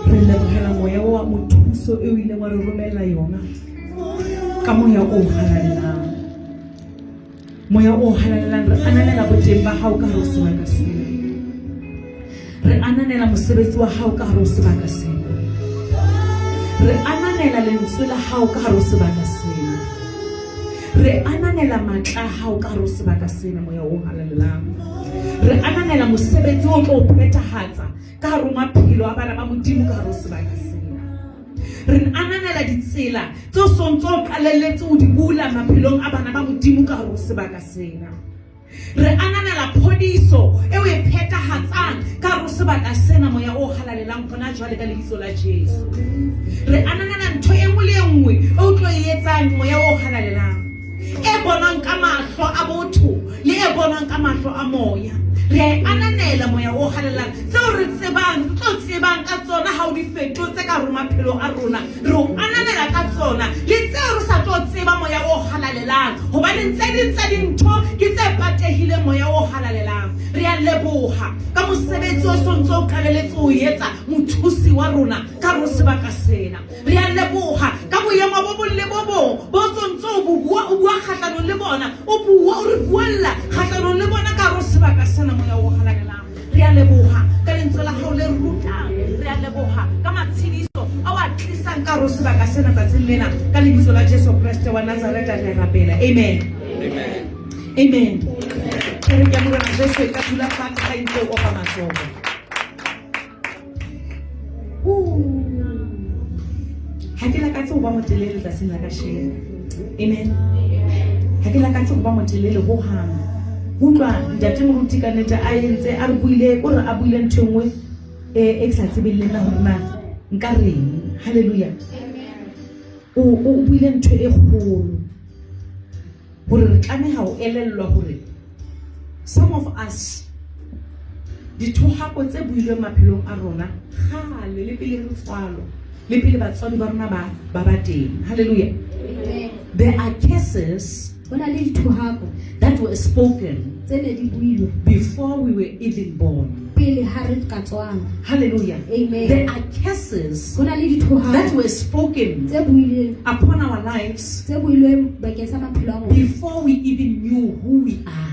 Re lebogela moya wa mothuso e o ile wa re romella yona ka moya o halalelang. Moya o halalelang re ananela boteng ba hao ka hare ho sebaka sena. Re ananela mosebetsi wa hao ka hare ho sebaka sena. Re ananela lentswe la hao ka hare ho sebaka sena. Re ananela matla a hao ka hare ho sebaka sena moya o halalelang. Re ananela mosebetsi o tlo phethahatsa ka hare ho maphelo a bana ba Modimo ka hare ho sebaka sena. Re ananela ditsela tso sontso o qalelletse o di bula maphelong a bana ba Modimo ka hare ho sebaka sena. Re ananela phodiso e o e phethahatsang ka hare ho sebaka sena moya o halalelang hona jwale ka lebitso la Jesu. Re ananela ntho e nngwe le e nngwe o tlo e etsang moya o halalelang, e bonang ka mahlo a botho le e bonang ka mahlo a moya. Re ananela moya o halalelang tseo re tsebang ka tsona ha o di fetotse ka hare ho maphelo a rona. Re o ananela ka tsona le tseo re sa tlo tseba moya o halalelang, hobane tse ding tsa dintho ke tse patehileng moya o halalelang. Re a leboha ka mosebetsi o sontso o qalelletse o etsa mothusi wa rona ka hare ho sebaka sena. Re a leboha ka boemo bo bong le bo bong bo sontso o bua kgahlanong le bona, o re buella kgahlanong le bona ka hare ho sebaka sena moya o halalelang. Re a leboha ka lentswe la hao le rutang. Re a leboha ka matshediso a wa tlisang ka hare ho sebaka sena tsatsing lena ka lebitso la Jesu Kriste wa Nazareta re rapela. Amen. Amen. Amen. Re ke mo rena Jesu e ka dula fatshe ga ntse o opa matsogo. Ha ke lakatse ho ba motelele tsatsing la kasheno. Amen. Ha ke lakatse ho ba motelele ho hang. Utlwa ntate moruti ka nnete a entse a re buile o re a buile ntho engwe e sa tsebeleng na hore na nka reng. Hallelujah. O buile ntho e kgolo hore re tlameha ho elellwa hore some of us dithohako tse builweng maphelong a rona kgale le pele re tswalo le pele batswadi ba rona ba teng. Hallelujah. There are cases that were spoken before we were even born. Hallelujah. Amen. There are cases that were spoken upon our lives before we even knew who we are.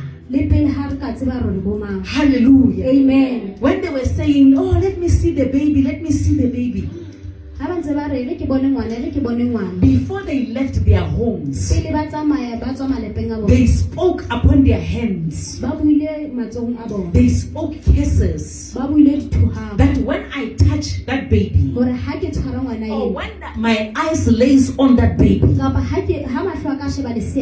Hallelujah. Amen. When they were saying, oh, let me see the baby, let me see the baby. Before they left their homes, they spoke upon their hands. They spoke cases that when I touch that baby, or when my eyes lays on that baby,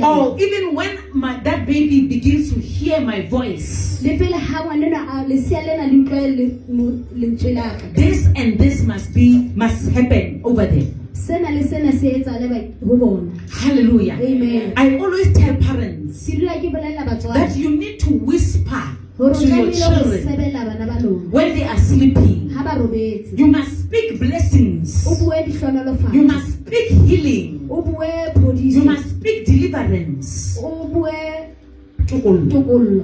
or even when that baby begins to hear my voice, this and this must happen over there. Hallelujah. Amen. I always tell parents that you need to whisper to your children when they are sleeping. You must speak blessings. You must speak healing. You must speak deliverance.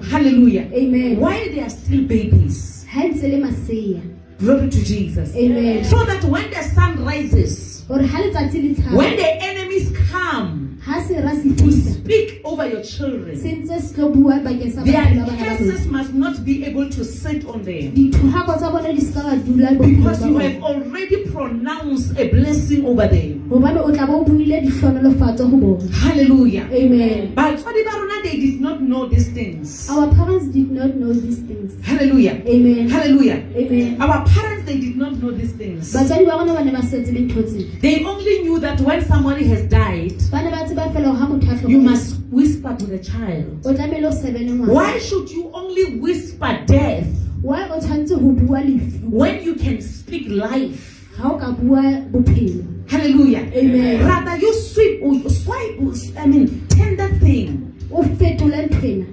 Hallelujah. Amen. While they are still babies. Glory to Jesus. Amen. So that when the sun rises, when the enemies come to speak over your children, their curses must not be able to sit on them, because you have already pronounced a blessing over them. Hallelujah. Amen. But they did not know these things. Our parents did not know these things. Hallelujah. Amen. Hallelujah. Amen. Our parents, they did not know these things. They only knew that when somebody has died, you must whisper to the child. Why should you only whisper death when you can speak life? Hallelujah. Amen. Rather you turn that thing.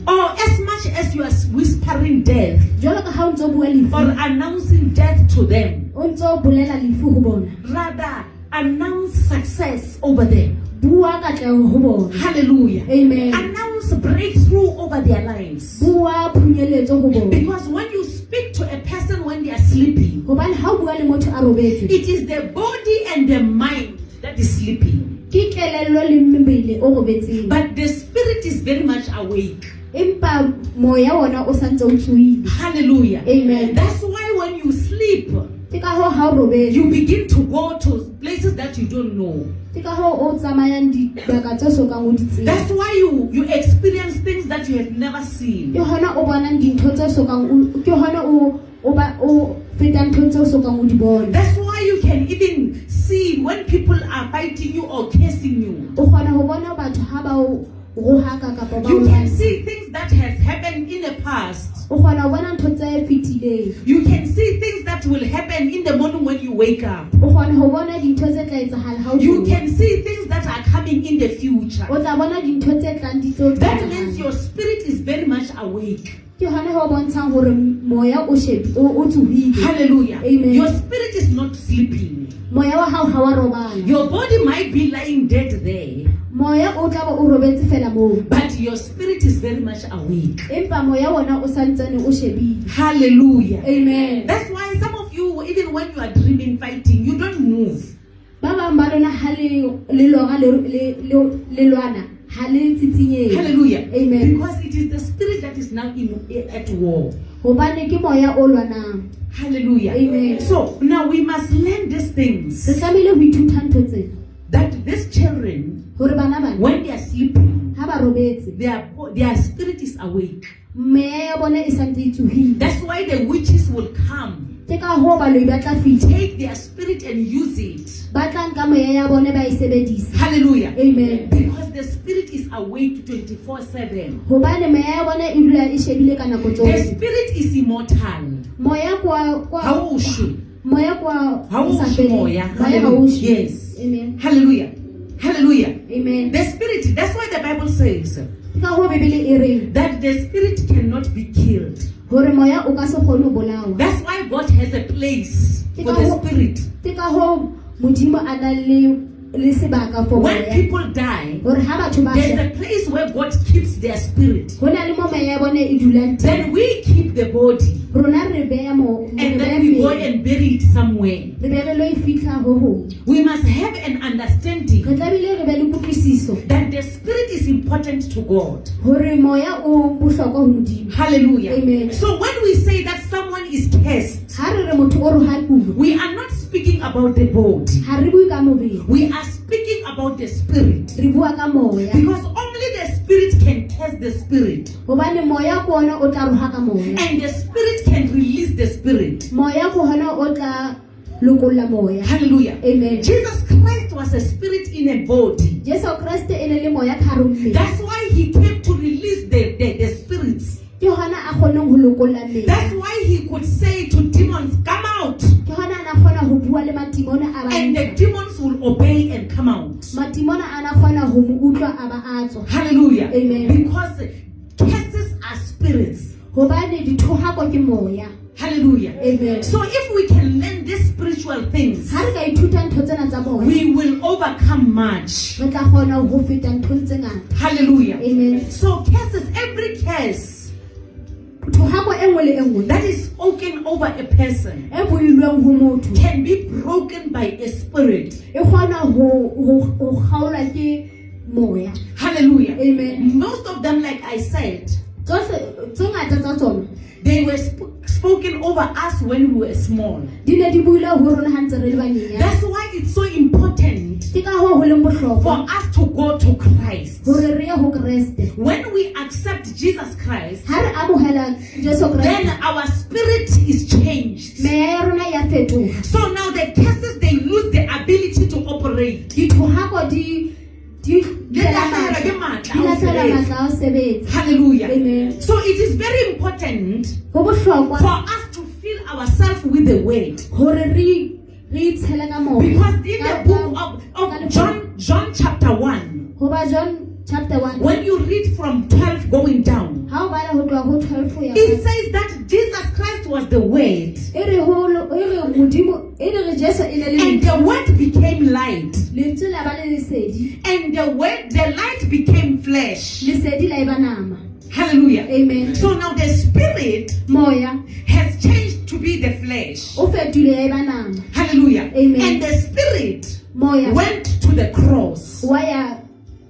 Or as much as you are whispering death or announcing death to them, rather announce success over them. Hallelujah. Amen. Announce breakthrough over their lives. Because when you speak to a person when they are sleeping, sleeping. Hobane ha o bua le motho a robetse, It is the body and the mind that is sleeping. ke kelello le mmele o robetseng. But the spirit is very much awake. Empa moya wona o santse o tsuile. Hallelujah. Amen. That's why when you sleep, Ke ka hoo ha o robetse, you begin to go to places that you don't know. ke ka hoo o tsamayang dibaka tse sokang o di tseba. That's why you experience things that you have never seen. Ke hona o bonang dintho tse sokang ke hona o fetang ntho tse o sokang o di bona. That's why you can even see when people are fighting you or cursing you. O kgona ho bona batho ha ba o rohaka kapa ba You o can lwantsha. see things that has happened in the past. O kgona ho bona ntho tse fetileng. You can see things that will happen in the morning when you wake up. O kgona ho bona dintho tse tla etsahala ha o You tsoha. can see things that are coming in the future. O tla bona dintho tse tlang di tlo That means etsahala. your spirit is very much awake. Ke hona ho bontshang hore moya o tsohile. Hallelujah. Amen. Your spirit is not sleeping. Moya wa hao ha wa robala. Your body might be lying dead there, Moya o tla ba o robetse fela moo. but your spirit is very much awake. Empa moya wona o santsane o shebile. Hallelujah. Amen. That's why some of you, even when you are dreaming, fighting, you don't move. Ba bang ba lona ha le lora le lwana ha le tsitsinyehe. Hallelujah. Amen. Because it is the spirit that is now at war. Hobane ke moya o lwanang. Hallelujah. Amen. So now we must learn these things. Re tlamehile ho ithuta ntho tsena. That these children, Hore bana bana when they are sleeping, ha ba robetse, their spirit is awake. meya ya bona e santse e tsohile. That's why the witches will come, Ke ka hoo baloi ba tla fihla. take their spirit and use it. Ba tla nka moya ya bona ba e sebedisa. Hallelujah. Amen. Because the spirit is awake 24/7. Hobane meya ya bona e dula e shebile ka nako The tsohle. spirit is immortal. Moya How kwa should? moya kwa How sa should feleng. moya? Moya ha o shwe. Yes. Amen. Hallelujah. Hallelujah. Amen. The spirit, that's why the Bible says Ke ka hoo Bebele e reng that the spirit cannot be killed. hore moya o ka se kgone ho bolawa. That's why God has a place for the spirit. Ke ka hoo Modimo a nang le sebaka for When moya. people die, Hore ha batho ba there's shwa, a place where God keeps their spirit. ho na le mo meya ya bona e dulang teng. Then we keep the body Rona re beya mo and then we go and bury it somewhere. re be re lo e fitlha ho hong. We must have an understanding Re tlamehile re be le kutlwisiso that the spirit is important to God. hore moya o bohlokwa ho Modimo. Hallelujah. Amen. So when we say that someone is cursed, Ha re re motho o rohakilwe, we are not speaking about the body. ha re bue ka mobele, We are speaking about the spirit. re bua ka moya. Because only the spirit can curse the spirit. Hobane moya ke ona o tla rohaka moya. And the spirit can release the spirit. Moya ke hona o tla lokolla moya. Hallelujah. Amen. Jesus Christ was a spirit in a body. Jesu Kriste e ne le moya ka hare ho mmele. That's why he came to release the spirits. Ke hona a kgonang ho lokolla mmele. That's why he could say to demons, come out. Ke hona ana kgona ho bua le matimona a ba. And the demons will obey and come out. Matimona ana kgona ho mo utlwa a ba a tswa. Hallelujah. Amen. Because curses are spirits. Hobane dithohako ke moya. Hallelujah. Amen. So if we can learn these spiritual things, Ha re ka ithuta ntho tsena tsa moya, we will overcome much. re tla kgona ho feta nthong tse ngata. Hallelujah. Amen. So curses, every curse Thohako e nngwe le e nngwe that is spoken over a person e builweng ho motho can be broken by a spirit. e kgona ho kgaolwa ke moya. Hallelujah. Amen. Most of them, like I said, Tsohle tse ngata tsa tsona they were spoken over us when we were small. di ne di buile ho rona ha ntse re le banyenyane. That's why it's so important Ke ka hoo ho leng for bohlokwa us to go to Christ. hore re ye ho Kreste. When we accept Jesus Christ, Ha re amohela Jesu then Kreste, our spirit is changed. meya ya rona ya fetoha. So now the curses, they lose the ability to operate. Dithohako di lahlehelwa ke matla a ho latlhela sebetsa. matla a ho sebetsa. Hallelujah. Amen. So it is very important Ho bohlokwa for us to fill ourselves with the word. hore re itshele ka moya. Because in the book of John chapter 1, Hoba John chapter 1, when you read from 12 going down, ha o bala ho tloha ho 12 ho ya it says that Jesus Christ was the word. re Jesu e ne le And the word became light. lentswe la ba le lesedi, And the light became flesh. lesedi la eba nama. Hallelujah. Amen. So now the spirit Moya has changed to be the flesh. o fetile ya eba nama. Hallelujah. Amen. And the spirit Moya went to the cross. wa ya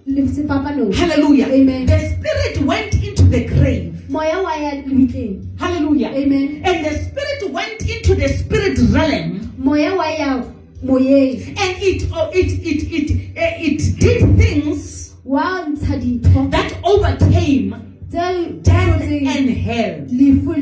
lefapano. Hallelujah. Amen. The spirit went into the grave. Moya wa ya lebitleng. Hallelujah. Amen. And the spirit went into the spirit realm. Moya wa ya moyeng. And it did things Wa ntsha dintho that overcame tse death tsotseng and hell. lefu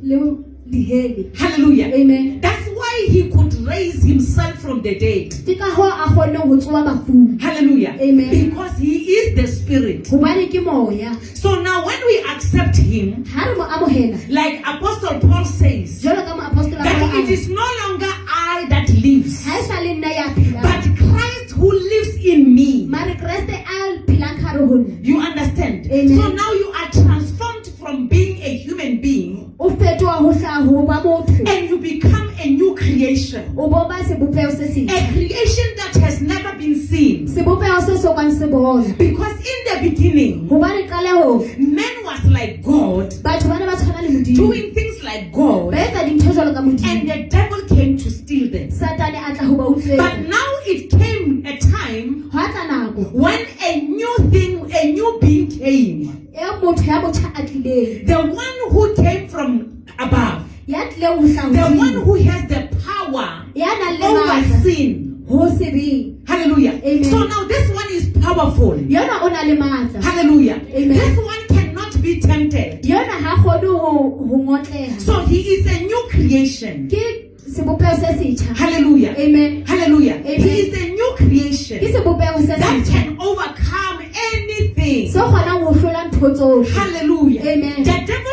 le dihele. Hallelujah. Amen. That's why he could raise himself from the dead. Ke ka ho a kgone ho tsoa mafung. Hallelujah. Amen. Because he is the spirit. Hobane ke moya. So now when we accept him, Ha re mo amohela. like Apostle Paul says, Jwalo ka moapostola that it is no longer I that lives, ha e sa le nna ya phelang. but Christ who lives in me. Mare Kriste a phelang ka hare ho nna. You understand? Amen. So now you are transformed from being a human being O fetoha ho hlaha ho ba motho. and you become a new creation. O bo ba sebopeo se A setjha. creation that has never been seen. Sebopeo se sokang se bona. Because in the beginning, Hobane qalehong man was like God, batho ba ne ba tshwana le Modimo. doing things like God, Ba etsa dintho jwalo ka and Modimo. the devil came to steal them. Satane a tla ho ba utswetsa. But now it came a time Ho tla nako when a new thing, a new being came. e motho ya motjha a tlileng. The one who came from above. Ya tlileng ho hlaha The one hodimo. who has the power Ya nang le over matla sin. ho sebe. Hallelujah. Amen. So now this one is powerful. Yona o na le matla. Hallelujah. Amen. This one cannot be tempted. Yona ha kgone ho ngotleha. So he is a new creation. Ke sebopeo se setjha. Hallelujah. Amen. Hallelujah. Amen. He is a new creation Ke sebopeo se that setjha. can overcome anything. Se kgonang ho hlola ntho tsohle. Hallelujah. Amen. The devil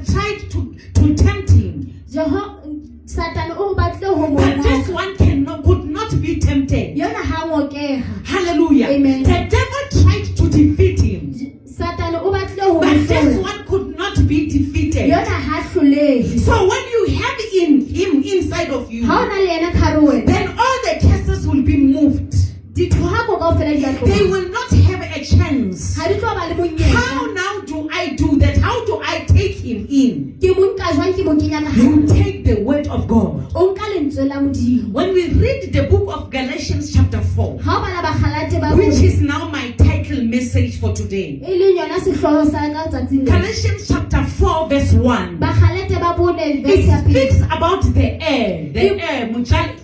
tried to tempt him, Satane o batle ho mo but this ngoka. one could not be tempted. Yona ha ngokeha. Hallelujah. Amen. The devil tried to defeat him, Satane o batle ho mo but this hlola. one could not be defeated. Yona ha hlolehe. So when you have him inside of you, Ha o na le yena ka hare ho wena. then all the curses will be moved. Dithohako kaofela di a They tloha. will not have a chance. Ha di tlo ba le How monyetla. now do I do that? How do I take him in? Ke mo nka jwang ke mo kenya ka You hare. take the word of God. O nka lentswe la Modimo. When we read the book of Galatians chapter 4, Ha o bala Bakgalate ba which bone. is now my title message for today. E leng yona sehloho sa ka tsatsing lena. Galatians chapter 4 verse 1. Bakgalate ba bone verse ya It pele. speaks about the air. The air.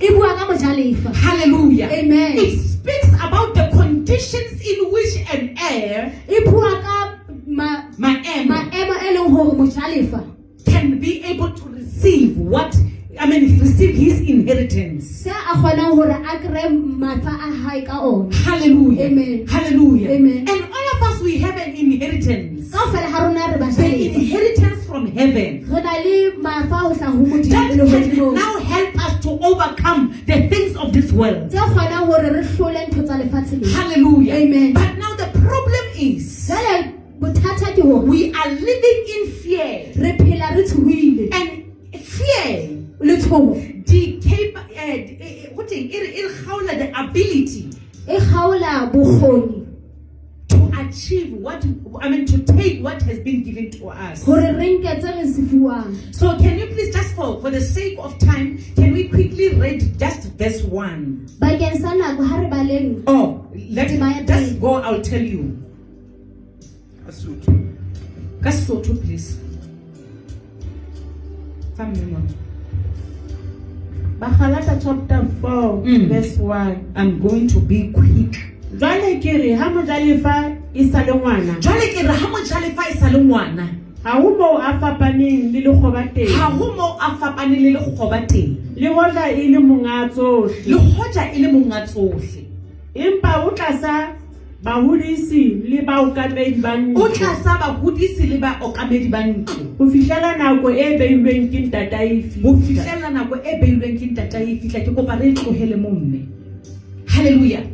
E bua ka mojalefa. Hallelujah. Amen. It speaks about the conditions in which an heir, E bua ka maemo e leng hore mojalefa can be able to receive receive his inheritance. se a kgonang hore a kre matla a hae ka ona. Hallelujah. Amen. Hallelujah. Amen. And all of us, we have an inheritance. Kaofela ha rona re The bajalefa. inheritance from heaven. Re na le mafa ho hlaha ho Modimo That e leng can hodimo. now help us to overcome the things of this world. Tse kgonang hore re hlole ntho tsa lefatshe lena. Hallelujah. Amen. But now the problem is Jwale bothata ke hore we are living in fear. re phela re tshohile. And fear, Le tshoho the ability e kgaola bokgoni to achieve to take what has been given to us. hore re nke tse re se fiwang. So can you please, just for the sake of time, can we quickly read just verse 1? Bakeng sa nako ha re baleng. Oh, Jeremiah just 3. go, I'll tell you. Kasotho, please. Bakgalata chapter 4 verse 1. I'm going to be quick. Jwale ke re ha mojalefa e sa le ngwana, Jwale ke re ha mojalefa e sa le ngwana, ha ho moo a fapaneng le lekgoba teng, ha ho mo a fapane le lekgoba teng, le hoja e le monga tsohle, le hoja e le monga tsohle. empa o tlasa bahodisi le baokamedi ba O ntlo, tlasa bahodisi le baokamedi ba ntlo, ho fihlela nako e beilweng ke ntata e ho fihla. fihlella nako e beilweng ke ntata e fihla. Ke kopa re tlohele mo mme. Hallelujah.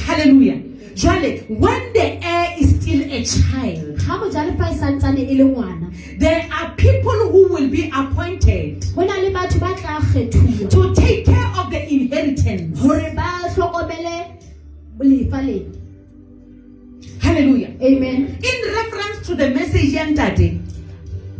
Hallelujah. Jwale, when the heir is still a child, Ha mojalefa e santsane e le ngwana, there are people who will be appointed ho na le batho ba tla kgethuwa to take care of the inheritance. hore ba hlokomele lefa lena. Hallelujah. Amen. In reference to the message yesterday,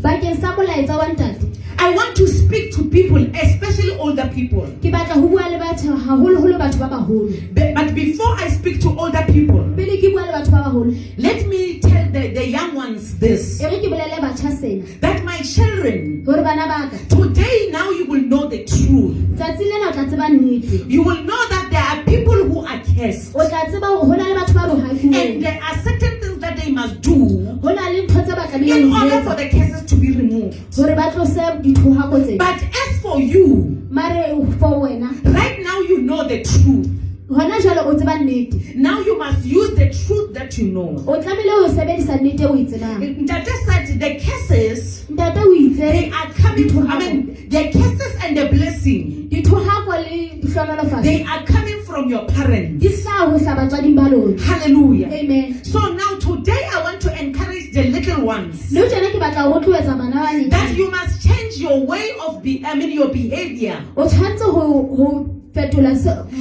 Bakeng sa molaetsa wa ntate, I want to speak to people, especially older people. Ke batla ho bua le batho haholo-holo batho ba baholo. But before I speak to older people, Pele ke bua le batho ba baholo, let me tell the young ones this, e re ke bolelle batjha sena that my children, hore bana ba ka today now you will know the truth. tsatsing lena o tla tseba nnete. You will know that there are people who are cursed. O tla tseba hore ho na le batho ba And rohafuweng. there are certain things that they must do Ho na le ntho tse ba tlamehileng in ho order etsa for the curses to be removed. hore ba tlose dithohako tsena. But as for you, Mare for wena, right now you know the truth. hona jwale o tseba nnete. Now you must use the truth that you know. O tlamehile ho sebedisa nnete o e tsebang. Ntate said the curses, Ntate o itse they are coming from, the curses and the blessing, dithohako le dihlonolofatso they are coming from your parents. di tla ho hla batswading ba lona. Hallelujah. Amen. So now today I want to encourage the little ones Le tjena ke batla ho rotloetsa bana ba that nyenyane. you must change your way of your behavior. O tshwanetse ho fetola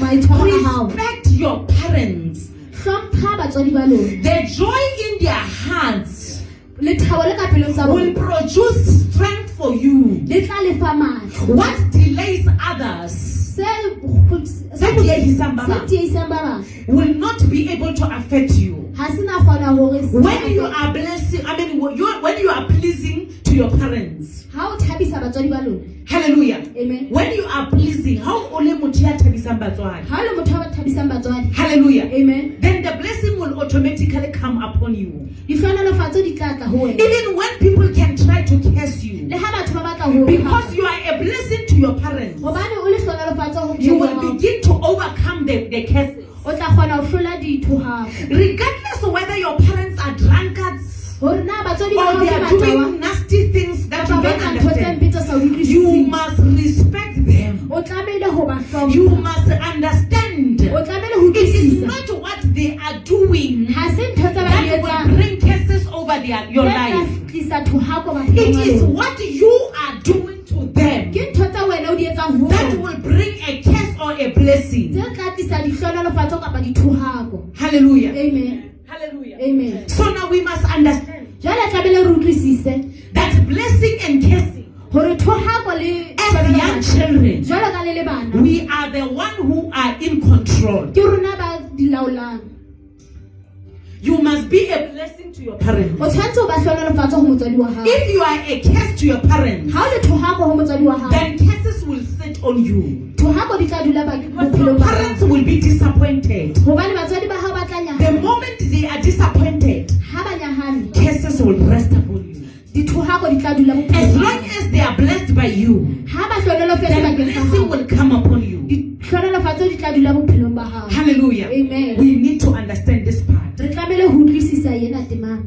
maitshwaro a hao. Respect your parents. Hlompha batswadi ba lona. The joy in their hearts Lethabo le ka pelong tsa will bona produce strength for you. le tla lefa matla. What delays others Se diehisang ba bang tieisang ba bang will not be able to affect you. ha se na kgona hore When you are blessing, when you are pleasing to your parents. ha o thabisa batswadi ba lona. Hallelujah. Amen. When you are pleasing, how only motho ya thabisang batswadi. Ha le motho a thabisang batswadi. Hallelujah. Amen. Then the blessing will automatically come upon you. Dihlonolofatso di tla tla ho wena. Even when people can try to curse you, Le ha batho ba batla ho because you are a blessing to your parents, hobane o le hlonolofatso ho you Modimo will wa hao. begin to overcome the curses. O tla kgona ho hlola dithohako. Regardless of whether your parents are drunkards Hore na batswadi ba or hao they ke are matla doing nasty things that you ba don't ka ntho tse understand, mpe tse sa you utlwisising. must respect them. O tlamehile ho ba hlompha. You must understand. O tlamehile ho It is utlwisisa. not what they are doing Ha se ntho tse ba di that will etsang bring curses over your tse tla life. tlisa thohako baphelong It a is lona. what you are doing to them Ke ntho tse wena o di etsang ho that bona will bring a curse or a blessing. tse tla tlisa dihlonolofatso kapa dithohako. Hallelujah. Amen. Hallelujah. Amen. So now we must understand Jwale tlamehile re utlwisise that blessing and cursing, hore thohako le as young children, jwalo ka le le bana we are the one who are in control. ke rona ba di laolang. You must be a blessing to your parents. O tshwanetse ho ba hlonolofatso ho motswadi wa hao. If you are a curse to your parents, Ha o le thohako ho motswadi wa hao, then curses will sit on you. thohako di tla dula Because your bophelong ba hao. parents will be disappointed. Hobane batswadi ba hao ba tla The nyahama. moment they are disappointed, Ha ba nyahame, curses will rest upon you. dithohako di tla dula As bophelong ba long hao. as they are blessed by you, Ha ba hlonolofetse the bakeng sa blessing hao, will come upon you. dihlonolofatso di tla dula bophelong ba hao. Hallelujah. Amen. We need to understand this part. Re tlamehile ho utlwisisa yena temang.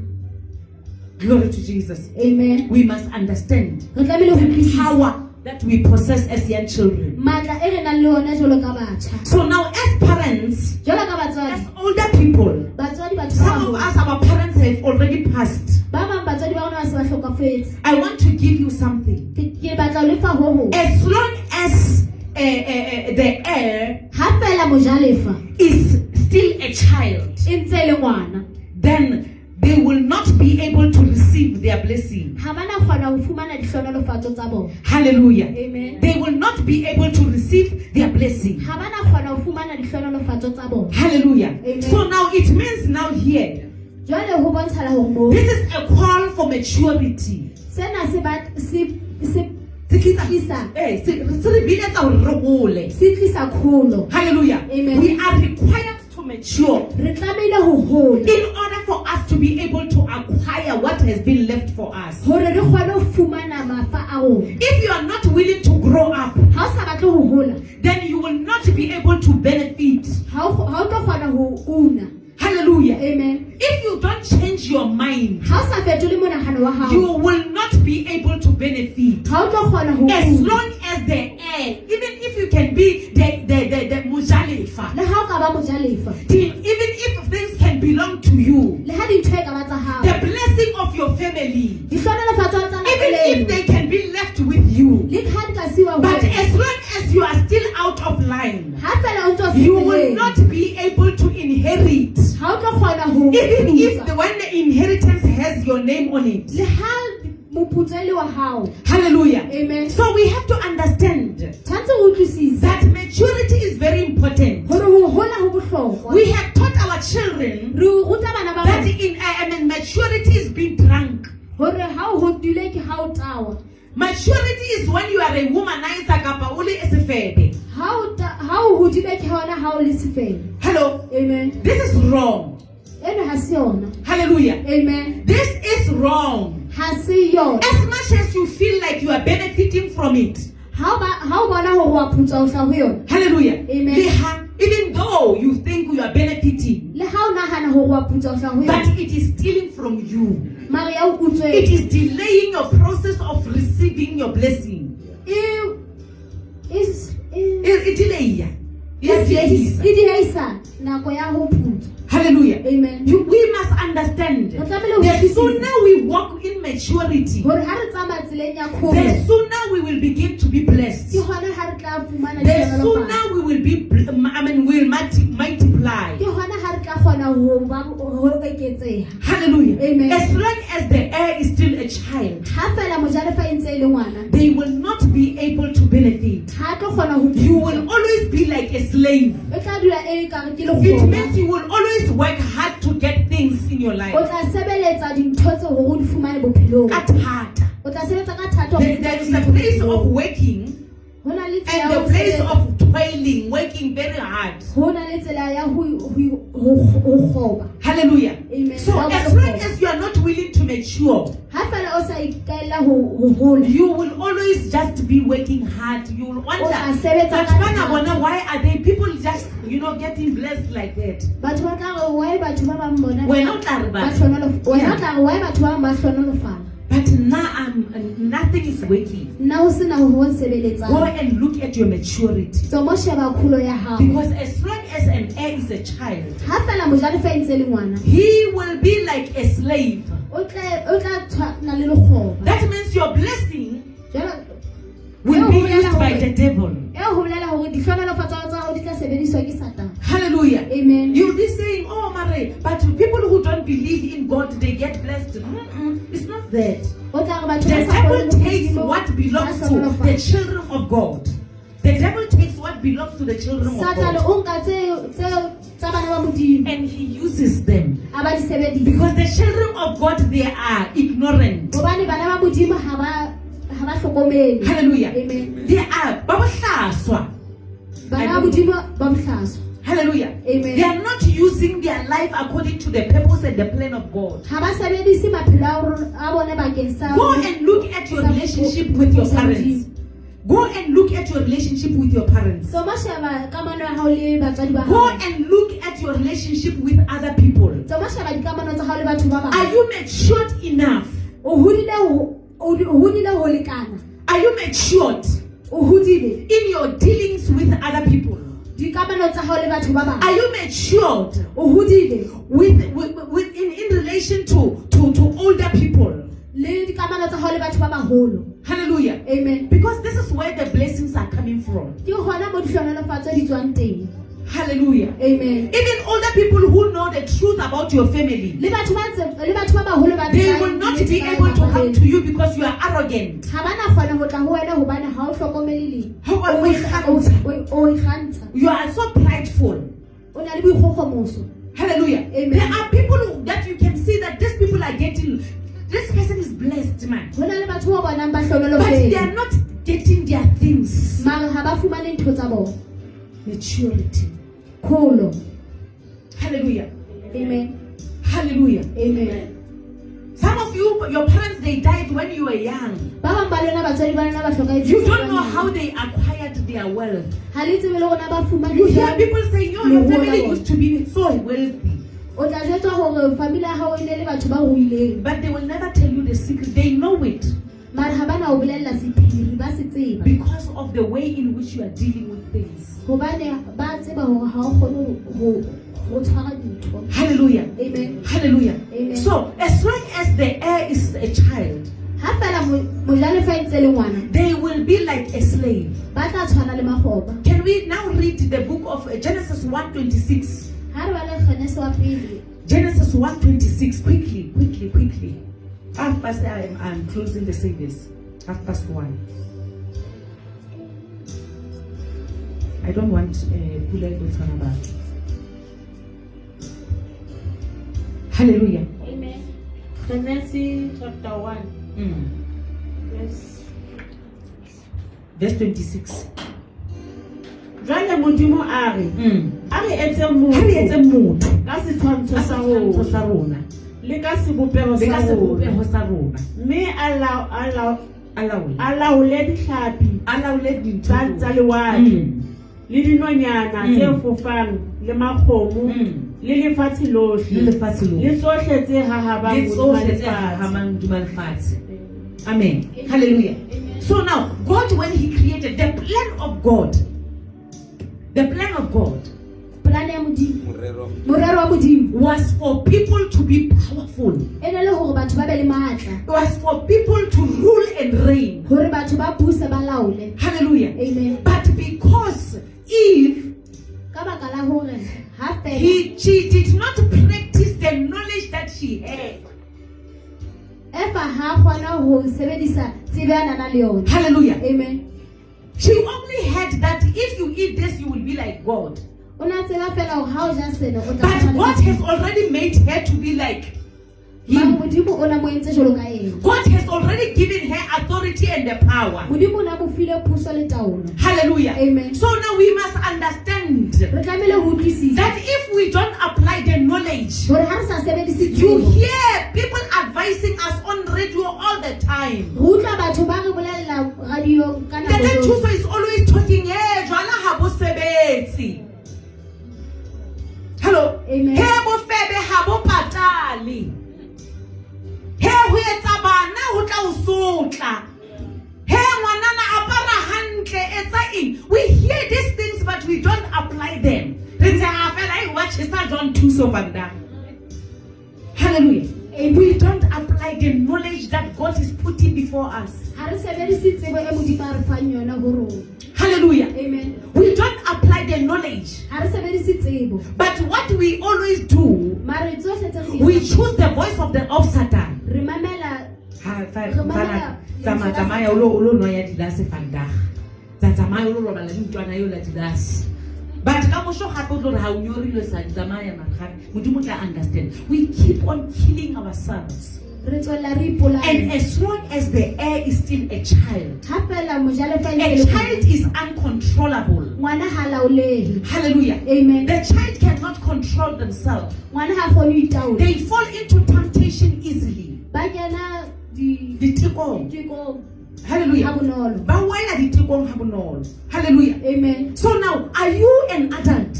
Glory to Jesus. Amen. We must understand Re tlamehile ho the utlwisisa power that we possess as young children. matla e re nang le ona jwalo ka batjha. So now, as parents, Jwalo ka as batswadi, older people, batswadi batho ba some of baholo. us, our parents have already passed. Ba bang batswadi ba rona ba se ba hlokafetse. I want to give you something. Ke batla ho lefa ho hong. As long as the heir Ha fela mojalefa is still a child, e ntse e le ngwana, then they will not be able to receive their blessing. ha bana kgona ho fumana dihlonolofatso tsa bona. Hallelujah. Amen. They will not be able to receive their blessing. Ha bana kgona ho fumana dihlonolofatso tsa bona. Hallelujah. Amen. So now it means now here, Jwale ho bontshala hore mo this is a call for maturity. sena se Se tlisa- tlisa se re biletsa hore re gole. se tlisa kgolo. Hallelujah. Amen. We are required to mature Re tlamehile ho hola in order for us to be able to acquire what has been left for us. hore re kgone ho fumana mafa a rona. If you are not willing to grow up, Ha o sa batle ho hola, then you will not be able to benefit. ha o tlo kgona ho una. Hallelujah. Amen. If you don't change your mind, Ha o sa fetole monahano wa hao, you will not be able to benefit. ha o tlo kgona ho As una. long as the heir, even if you can be the mujalefa, Le ha o ka ba mojalefa, even if things can belong to you, le ha dintho e ka ba tsa hao, the blessing of your family, dihlonolofatso tsa even if lelapa they can be left with you, le ha di ka siwa ho but wena, as long as you are still out of line, ha fela o ntso you will tseleng, not be able to inherit. ha o tlo kgona ho Even if thusa. when the inheritance has your name on it, Le ha moputso e le wa hao. Hallelujah. Amen. So we have to understand Tshwantse o utlwisise that maturity is very important. hore ho hola ho bohlokwa. We have taught our children Re ruta bana ba that rona maturity is being drunk. hore ha o hodile ke ha o tawa. Maturity is when you are a womanizer kapa o le esefebe. Ha o hodile ke hona ha o le sefeng. Hello. Amen. This is wrong. Eno ha se yona. Hallelujah. Amen. This is wrong. Ha se yona. As much as you feel like you are benefiting from it. Ha o bona hore wa phutsa ho hla ho yona. Hallelujah. Amen. Even though you think you are benefiting, Le ha o nahana hore wa phutsa ho hla ho but yona. it is stealing from you. Mare ya o kutswe. It is delaying your process of receiving your blessing. It delay. Yes, yes. Idihaisa nako ya ho phutsa. Hallelujah. Amen. We must understand. The sooner we walk in maturity, Hore ha re tsamaya tseleng ya the kgolo. sooner we will begin to be blessed. Ke hona ha re tla fumana The ditlholo. sooner we will be, we'll multiply. Ke hona ha re tla kgona ho eketseha. Hallelujah. Amen. As long as the heir is still a child, Ha fela mojalefa e ntse e le ngwana. they will not be able to benefit. Ha tlo kgona ho You will always be like a slave. E tla dula e ka re ke le It kgolo. means you will always work hard to get things in your O life. tla sebeletsa dintho tse hore o di fumane bophelong. Ka thata. O tla sebetsa ka thata hore There is a place of working ho na le tsela and ya the ho place sebetsa. of toiling, working very hard. Ho na le tsela ya ho kgoba. Hallelujah. Amen. So as long as you are not willing to mature, Ha fela o sa ikaela ho hola. you will always just be working hard. You will wonder, O tla sebetsa but ka bana thata. bona, why are they people just, getting blessed like that? Batho ba tla re why batho ba bang bona. Wena o tla re ba ba- hlonolofala. Wena o tla re why batho ba bang ba hlonolofala. But now nothing is working. Nna o sena ho Go sebeletsang. and look at your maturity. So mo sheba khulo ya hao. Because as long as an heir is a child, Ha fela mojalefa e ntse le ngwana. he will be like a slave. O tla tshwana le lekgoba. That means your blessing Jwale will be used by the devil. e ho bolela hore dihlonolofatso tsa hao di tla sebediswa ke Satan. Hallelujah. Amen. You'll be saying, oh, Mare, but people who don't believe in God, they get blessed. It's not that. O tla re batho The ba sa devil kgolwe takes Modimo, what belongs ba to hlonolofatsa. the children of God. The devil takes what belongs to the children of Satan God. o nka tse tsa bana ba Modimo. And he uses them. A ba di sebedisa. Because the children of God, they are ignorant. Hobane bana ba Modimo ha ba hlokomele. Hallelujah. Amen. They are babahlaswa. Bana ba Modimo ba bohlaswa. Hallelujah. Amen. They are not using their life according to the purpose and the plan of God. Ha ba sebedise maphelo a bone bakeng sa. Go and look at your relationship with your parents. Go and look at your relationship with your parents. So mo sheba kamano ya hao le batswadi ba Go hao. and look at your relationship with other people. So mo sheba dikamano tsa hao le batho ba bang. Are you matured enough? O hodile ho lekana. Are you matured O hodile in your dealings with other people? dikamano tsa hao le batho ba bang. Are you matured O hodile in relation to older people? le dikamano tsa hao le batho ba baholo. Hallelujah. Amen. Because this is where the blessings are coming from. Ke hona mo dihlonolofatso di tswang teng. Hallelujah. Amen. Even older people who know the truth about your family, Le batho ba baholo ba they will not be able to come to you because you are arrogant. ha bana kgona ho tla ho wena hobane ha o hlokomele How are we o ikgantsha. You are so prideful. O na le boikgokgomoso. Hallelujah. Amen. There are people that you can see that these people are getting. This person is blessed, man. Ho na le batho ba bonang ba But they are hlonolofetse. not getting their things. Mara ha ba fumane ntho tsa bona. Maturity. Kgolo. Hallelujah. Amen. Hallelujah. Amen. Some of you, your parents, they died when you were young. Ba bang ba lona batswadi ba lona ba hlokahetse. You don't know how they acquired their wealth. Ha le tsebe le rona ba fumane. You hear people saying, "Oh, your family used to be so wealthy," O tla jwetswa hore family ya hao e ne le batho ba ruileng. but they will never tell you the secret. They know it Mara ha bana o bolella sephiri ba se tseba. because of the way in which you are dealing with things. Hobane ba tseba hore ha o kgone ho tshwara dintho. Hallelujah. Amen. Hallelujah. Amen. So, as long as the heir is a child, Ha fela mojalefa e ntse le ngwana, they will be like a slave. ba tla tshwana le makgoba. Can we now read the book of Genesis 1:26? Ha re bala Genesis wa pele. Genesis 1:26. Quickly. I'm closing the service. 1:30. I don't want Pula to turn about. Hallelujah. Amen. Genesis chapter 1. Verse 26. Jwale Modimo a re etse Ha re etse motho ka setshwantsho sa setshwantsho sa rona rona le ka sebopeho le ka sa rona sebopeho sa rona. mme A laole dihlapi laole dintho tsa lewatle le dinonyana tse fofang le makgomo le lefatshe le lohle lefatshe lohle. le tsohle tse hahabang Le hodima tsohle tse lefatshe. hahamang hodima lefatshe. Amen. Hallelujah. So now, God, when He created the plan of God, Plan ya Modimo. Morero wa Modimo. was for people to be powerful. E ne le hore batho ba be le matla. It was for people to rule and reign. Hore batho ba buse ba laole. Hallelujah. Amen. But because Eve, Ka baka la hore ha fela she did not practice the knowledge that she had. Eva ha kgona ho sebedisa tsebe a nang le yona. Hallelujah. Amen. She only had that if you eat this, you will be like God. Ona tseba fela hore ha o ja sena o tla But God has already made her to be like Him. Modimo ona mo entse jolo ka ena. God has already given her authority and the power. Modimo na mo file phuso le taolo. Hallelujah. Amen. So now we must understand Re tlamehile ho utlwisisa that if we don't apply the knowledge, hore ha re sa sebedise you tsebo. hear people advising us on radio all the time. Ho utlwa batho ba re bolella radio ka The nako then tsohle. Tuso is always talking, hey, jwala ha bo sebetsi. Hello. Amen. He bo febe ha bo patali. He ho etsa bana ho tla o sotla. He ngwanana apara hantle etsa eng. We hear these things but we don't apply them. Re tse a fela I watch John 2 so banda. Hallelujah. We don't apply the knowledge that God is putting before us. Ha re sebedise tsebo e Modimo a re fang yona ho rona. Hallelujah. Amen. We don't apply the knowledge. Ha re sebedise tsebo. But what we always do, Mare tsohle tse we choose the voice of Satan. re mamela Tsamaya ulo no ya didase fanda. Tsamaya ulo robala le ntwana yo la didase. But ka mo sho gape o tlo re ha o nyorile sa tsamaya magare. Modimo tla understand. We keep on killing ourselves. re tswela re ipolaya. And as long as the air is still a child, Ha fela mojalefa a ntse le child is uncontrollable. ngwana ha laolehe. Hallelujah. Amen. The child cannot control themselves. Ngwana ha kgone ho itaola. They fall into temptation easily. Ba kena Ditekong. ditekong ha Hallelujah. bonolo. Ba wela ditekong ha bonolo. Hallelujah. Amen. So now, are you an adult?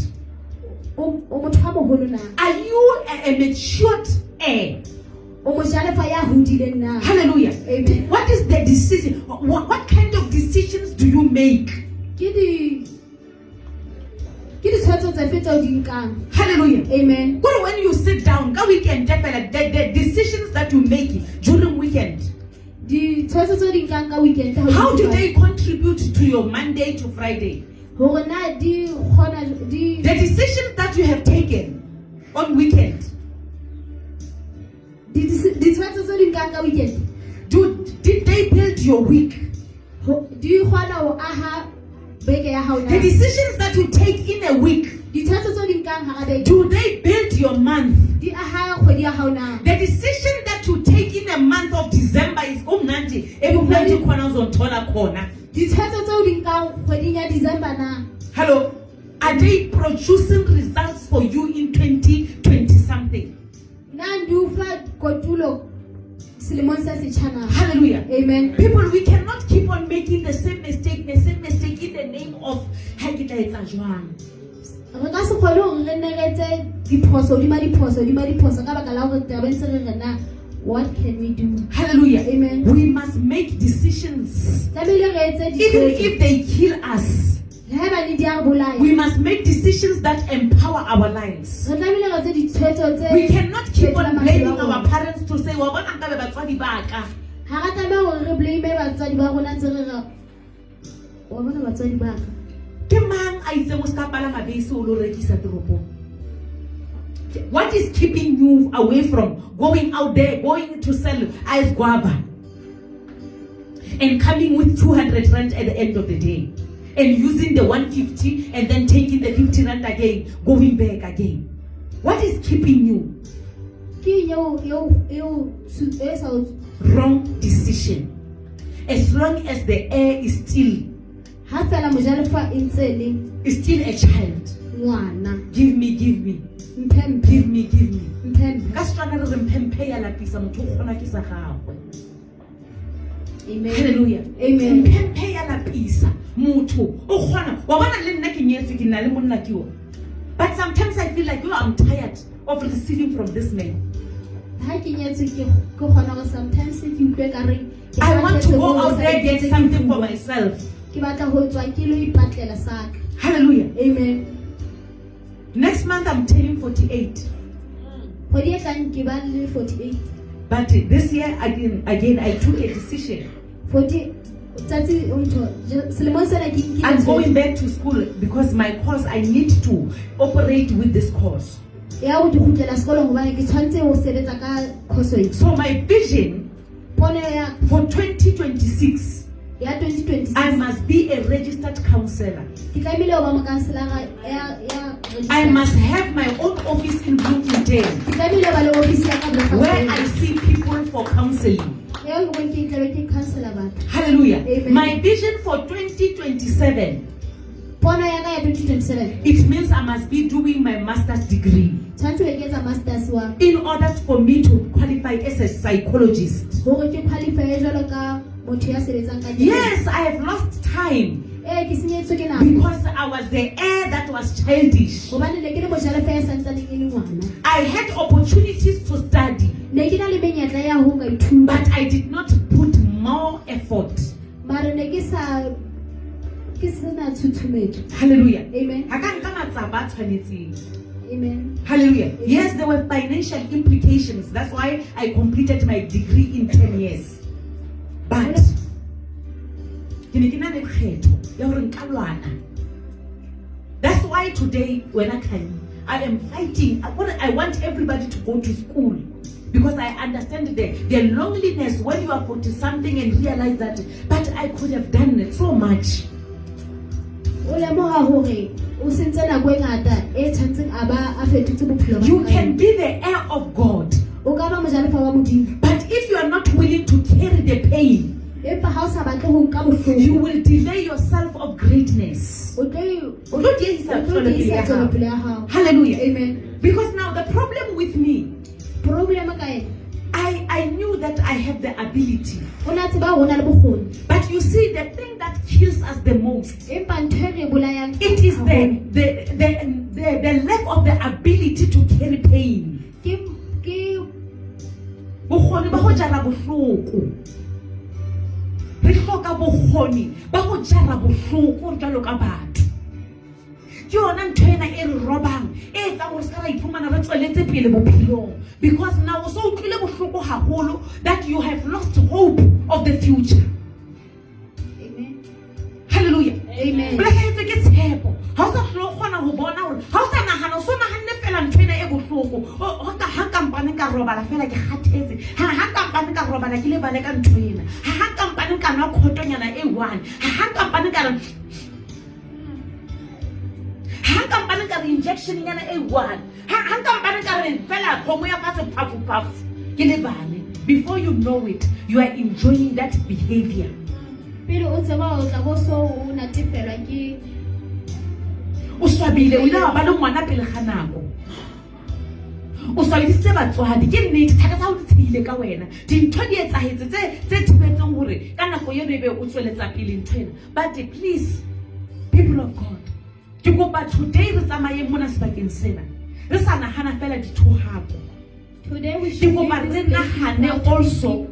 O motho a moholo na. Are you a matured heir? O mojalefa ya hodileng na. Hallelujah. Amen. What is the decision? What kind of decisions do you make? Ke ditshwetso tse fe tseo di nkang. Hallelujah. Amen. Well, when you sit down, ka weekend, the decisions that you make during weekend, Ditshwetso tse di nkang ka weekend ha o how do di- they contribute to your Monday to Friday? hore na di kgona di The decisions that you have taken on weekend, ditshwetso tse di nkang ka weekend did they build your week? di kgona ho aha beke ya hao na. The decisions that you take in a week, Ditshwetso tse di nkang hara beke do they build your month? di aha kgwedi ya hao na. The decision that you take in a month of December is umnandi ebumnandi khona uzothola khona. Ditshwetso tseo di nkang kgweding ya December na. Hello, are they producing results for you in 2020 something? Na ndi ufa kotulo selemong se setjha na. Hallelujah. Amen. People, we cannot keep on making the same mistake in the name of ha ke tla etsa jwang. Re ka se kgone hore re neretse diphoso ka baka la hore tabeng se re na. What can we do? Hallelujah. Amen. We must make decisions. Tlamehile re etse Even ditshwetso. if they kill us, Le haeba ne di a re bolaya. we must make decisions that empower our lives. Re tlamehile re etse ditshwetso tse. We cannot keep on fetolang blaming maphelo a our rona. parents to say, "Wa bona nka be batswadi ba ka." Ha ra tlameha hore re blame batswadi ba rona ntse re ra. Wa bona batswadi ba ka. Ke mang a itse mo ska pala mabese o lo rekisa toropong? What is keeping you away from going out there, going to sell ice guava and coming with 200 rand at the end of the day and using the 150 and then taking the 50 rand again, going back again? What is keeping you? Wrong decision. As long as the air is still a child. Give me. Give me. Amen. Hallelujah. Amen. But sometimes I feel like, I'm tired of receiving from this man. I want to go out there and get something for myself. Hallelujah. Amen. Next month I'm turning 48. 48. But this year again I took a decision. I'm going back to school because my course, I need to operate with this course. So my vision for 2026, I must be a registered counselor. I must have my own office in Bloemfontein where I see people for counseling. Hallelujah. Amen. My vision for 2027, it means I must be doing my master's degree in order for me to qualify as a psychologist. Yes, I have lost time because I was the heir that was childish. I had opportunities to study, but I did not put more effort. Hallelujah. Amen. Amen. Hallelujah. Yes, there were financial implications. That's why I completed my degree in 10 years. But that's why today when I am fighting. I want everybody to go to school because I understand the loneliness when you are 40 something and realize that, but I could have done it so much. You can be the heir of God, but if you are not willing to carry the pain, you will delay yourself of greatness. Hallelujah. Amen. Because now the problem with me, I knew that I have the ability. But you see, the thing that kills us the most, it is the lack of the ability to carry pain. Because now so that you have lost hope of the future. Amen. Hallelujah. Amen. Injection in A1. Before you know it, you are enjoying that behavior. But please, people of God, but today we should also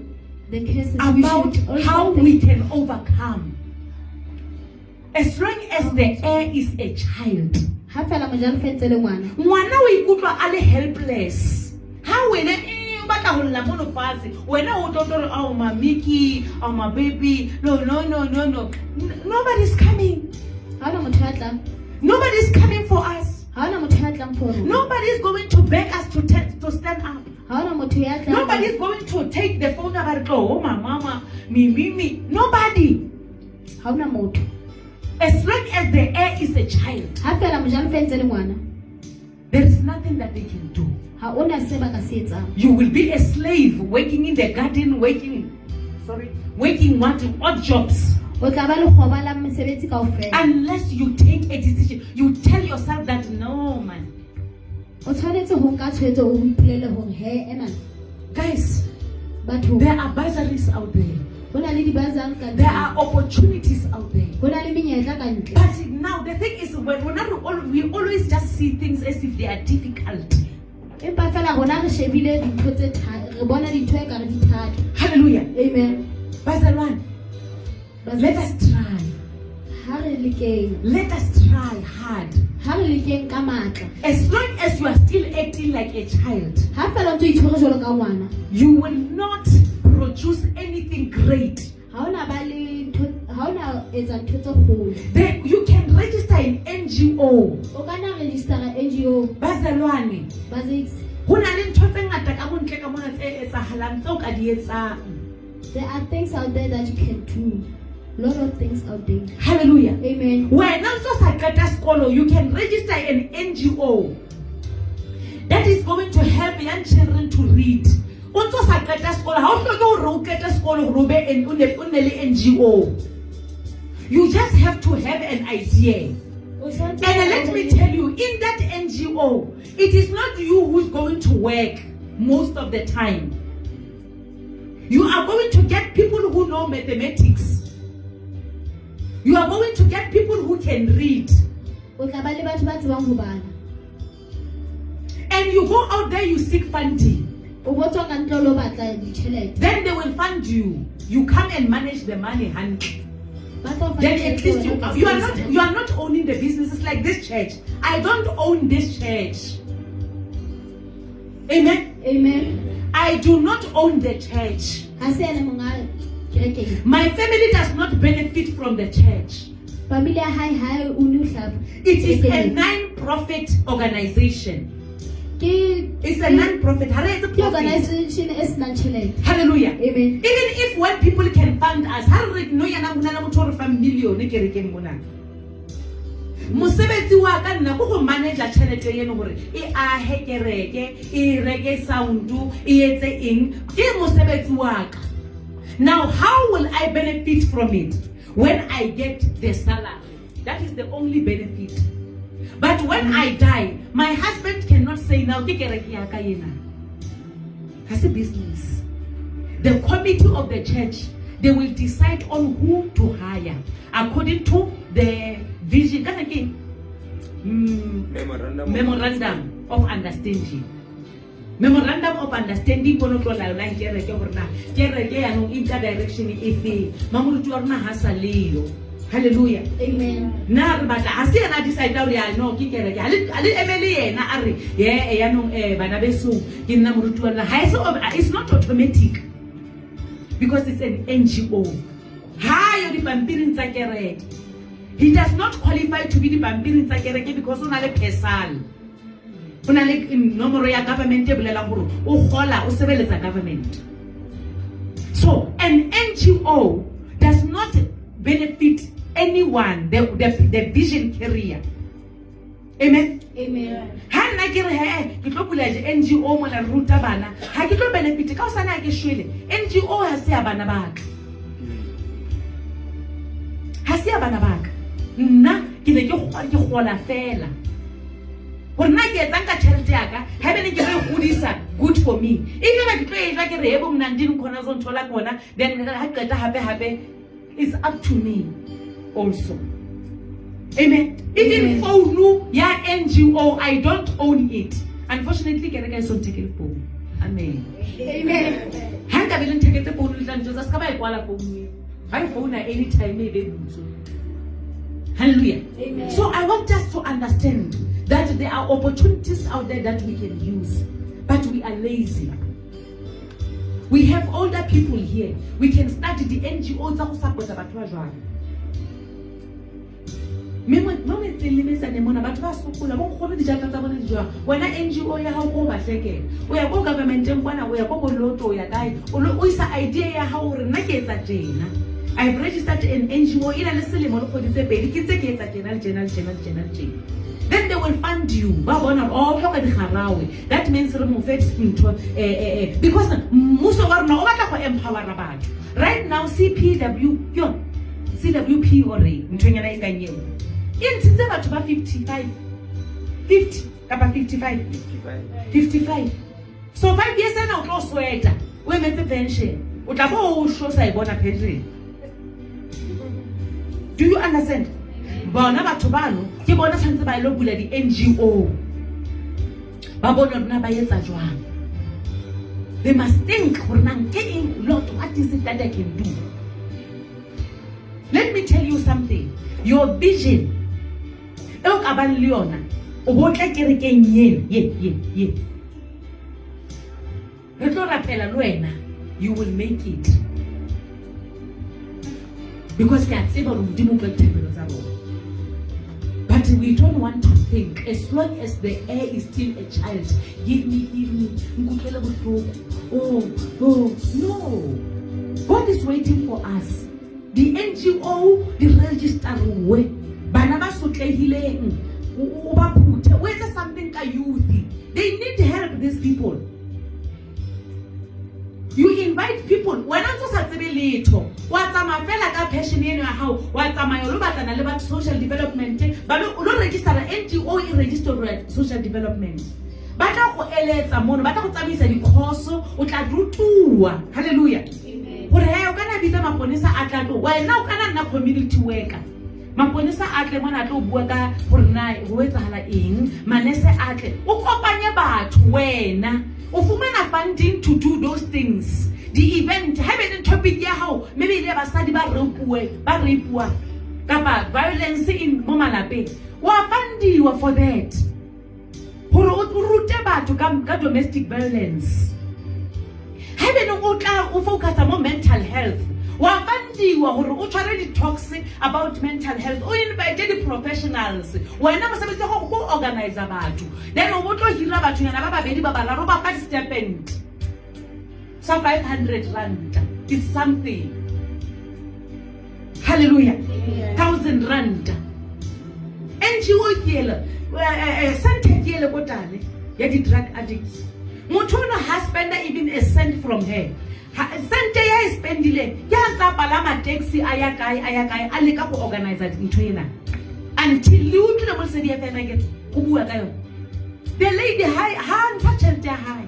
the cases about how we can overcome. As long as the heir is a child, helpless. How will it? When oh my Mickey, oh my baby, no, nobody's coming. Nobody's coming for us. hona motho ya tlang for rona. Nobody is going to beg us to stand up. Ha hona motho ya tlang. Nobody is going to take the phone and go, oh my mama, me. Nobody. Ha hona motho. As long as the heir is a child, Ha fela mojalefa ntse le ngwana. there is nothing that they can do. Ha ona se ba ka se etsang. You will be a slave working in the garden, working what odd jobs. O tla ba le khoba la mesebetsi kaofela. Unless you take a decision, you tell yourself that no man. O tshwanetse ho nka tshwetso o ipolele hore he man. Guys, Batho there are bursaries out there. hona le dibazang ka. There are opportunities out there. Hona le menyetla ka ntle. But now the thing is, we always just see things as if they are difficult. Empa fela rona re shebile dintho tse thata. Re bona dintho e ka re di thata. Hallelujah. Amen. Bazalwane, let us try. Ha re lekeng. Let us try hard. Ha re lekeng ka matla. As long as you are still acting like a child, Ha fela ntse o itshwere jwalo ka ngwana. you will not produce anything great. Ha hona ba le ntho, ha hona etsa ntho tse kgolo. Then you can register in NGO. O kana register NGO. Bazalwane, Basics. ho na le ntho tse ngata ka bontle ka mona tse etsahalang tseo ka di etsang. There are things out there that you can do. Lot of things out there. Hallelujah. Amen. When also Sakata Skolo, you can register an NGO that is going to help young children to read. Also Sakata Skolo, how to go Roketa Skolo Robe and Uneli NGO. You just have to have an idea. And let me tell you, in that NGO, it is not you who's going to work most of the time. You are going to get people who know mathematics. You are going to get people who can read. And you go out there, you seek funding. Then they will fund you. You come and manage the money, honey. Then at least you are not owning the business. It's like this church. I don't own this church. Amen. Amen. I do not own the church. My family does not benefit from the church. It is a non-profit organization. It's a non-profit. Hallelujah. Amen. Even if when people can fund us, mosebetsi wa ka nna go go manage tšhelete eno gore e ahe kereke e reke sound e etse eng ke mosebetsi wa ka. Now how will I benefit from it? When I get the salary, that is the only benefit. But when I die, my husband cannot say now ke kereke ya ka yena. That's a business. The committee of the church, they will decide on who to hire according to the vision. Memorandum of understanding. Memorandum of understanding kono tlo la line kereke horna kereke ya no interdirection efe mamurutu orna hasalelo. Hallelujah. Amen. Na re batla ha se na decide hore ya no ke kereke ali emele yena are ye ya no bana beso ke nna murutu orna ha it's not automatic because it's an NGO. Ha yo di pampiring tsa kereke. He does not qualify to be the pampiring tsa kereke because una le pesal. Una le nomoro ya government e bolela gore o gola o sebeletsa government. So an NGO does not benefit anyone, the vision carrier. Amen. Amen. Ha nna ke re ke tlo bula NGO mo la ruta bana ha ke tlo benefit ka o sana ke shwele NGO ha se ya bana ba ka. Ha se ya bana ba ka. Nna ke ne ke gola fela gore nna ke etsang ka tšhelete ya ka ha bene ke re godisa good for me even ba ke tlo etla ke re ebo mna ndini khona zo nthola kona then ha qeta hape it's up to me also. Amen. Even phone ya NGO, I don't own it. Unfortunately, ke reka so take phone. Amen. Amen. Ha ka bele ntheketse phone le tla ntse ska ba e kwala phone. Ba phone anytime e be butso. Hallelujah. Amen. So I want us to understand that there are opportunities out there that we can use, but we are lazy. We have older people here. We can start the NGOs to support batho ba jwang. mo metseng le metsane mona batho ba sokola bo kgone dijata tsa bona di jwang wena NGO ya hao ko ba hlekela o ya ko governmenteng kwana o ya ko boloto o ya kae o isa idea ya hao hore nna ke etsa tjena I've registered an NGO ina le selemo le kgodi tse pedi ke tse ke etsa tjena le tjena le tjena le tjena le tjena. Then they will fund you ba bona oh hloka di garawe that means re mo fetch ntho because muso wa rona o batla go empower batho right now CWP or ntwenyana e kanyeng intse batho ba 50 kapa 55 so 5 years ena o tlo sweta o emetse pension o tla bo o shosa e bona pension. Do you understand? Bona batho bano ke bona tshantse ba ile bula di NGO ba bona rona ba etsa jwang. They must think gore nang ke eng lot what is it that I can do. Let me tell you something. Your vision e o ka ba le yona o botla kerekeng ye re tlo rapela le wena you will make it because ke a tseba lo modimo ka thebelo tsa rona. But we don't want to think as long as the air is still a child give me nkutlele bohloko oh no. God is waiting for us. The NGO the register we bana ba sotlehileng o ba phuthe o etsa something ka youth they need help these people. You invite people when I'm just at the little what's my fella ka passion eno ya hao what's my lo batlana le ba social development ba lo register NGO e register social development ba tla go eletsa mono ba tla go tsamisa di course o tla rutuwa hallelujah gore he o kana bitsa maponesa a tla tlo wena o kana nna community worker maponesa a tle mona tlo bua ka gore na ho etsahala eng manese a tle o kopanye batho wena o fumana funding to do those things the event have a topic ya hao maybe le basadi ba rapua kapa violence in mo malapeng wa fundiwa for that hore o rute batho ka domestic violence have no tla o focus on mental health wa fundiwa hore o tshware di talks about mental health o invite the professionals wena mosebetsi go go organize batho then o botlo hira batho yana ba babedi ba balaro ba ka stipend so 500 rand is something hallelujah 1000 rand NGO kiela sente kiela kotane ya di drug addicts motho no has spend even a cent from her sente ya spendile ya tsa palama taxi aya kai a le ka go organize ntho ena until you tlo mo se di fela ke o bua ka yona the lady ha ntsha tšhelete ya hae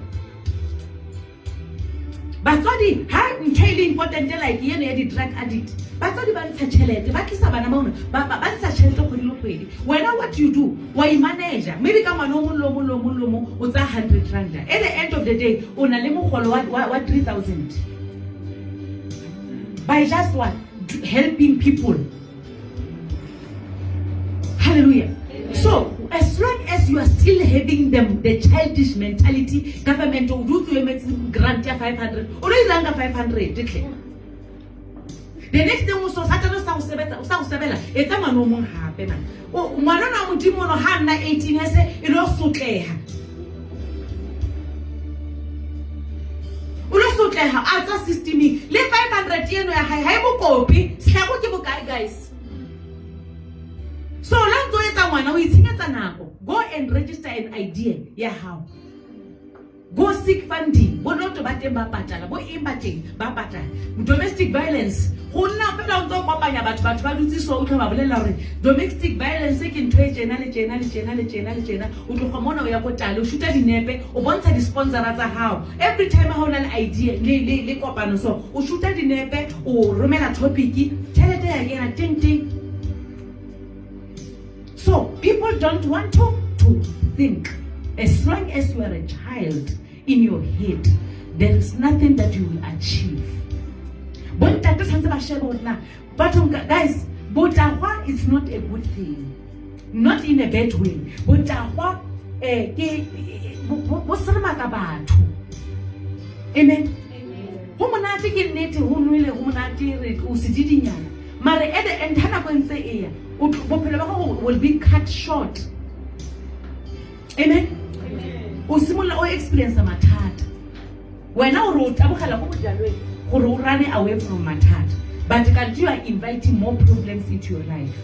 batswadi ha ntho ile important like yena ya di drug addict batswadi ba ntsha tšhelete ba tlisa bana ba bona ba ntsha tšhelete go dilo kgwedi wena what you do wa manager maybe ka mano mo o tsa 100 rand at the end of the day o na le mogolo wa 3000 by just what helping people. Hallelujah. So as long as you are still having the childish mentality, government will do to a grant 500 or is under 500 the next thing also Saturday sa usebela eta mano mo hape man o ngwana na modimo no ha nna 18 years e lo sotleha a tsa system le 500 eno ya hae mo kopi hlako ke bokae guys so la ntse etsa ngwana o itshenyetsa nako go and register an idea ya how go seek funding bo not ba teng ba patala bo impacting ba patala domestic violence go nna fela o ntse kopanya batho ba dutse so o tlo ba bolela hore domestic violence ke ntho e jena o tlo gomona o ya go tala o shuta dinepe o bontsha di sponsors tsa hao every time ha ona le idea le kopano so o shuta dinepe o romela topic tšhelete ya kena ting. So people don't want to think. As long as you are a child in your head, there is nothing that you will achieve. But guys, botahwa is not a good thing. Not in a bad way. Botahwa amen. Humanati ke nete ho nwele humanati re o se didinyana. Mare at the end hana go ntse eya bophelo ba gago will be cut short. Amen. O simolla o experience mathata. Wena o re o tabogela go bojalweng gore o run away from mathata. But can't you are inviting more problems into your life?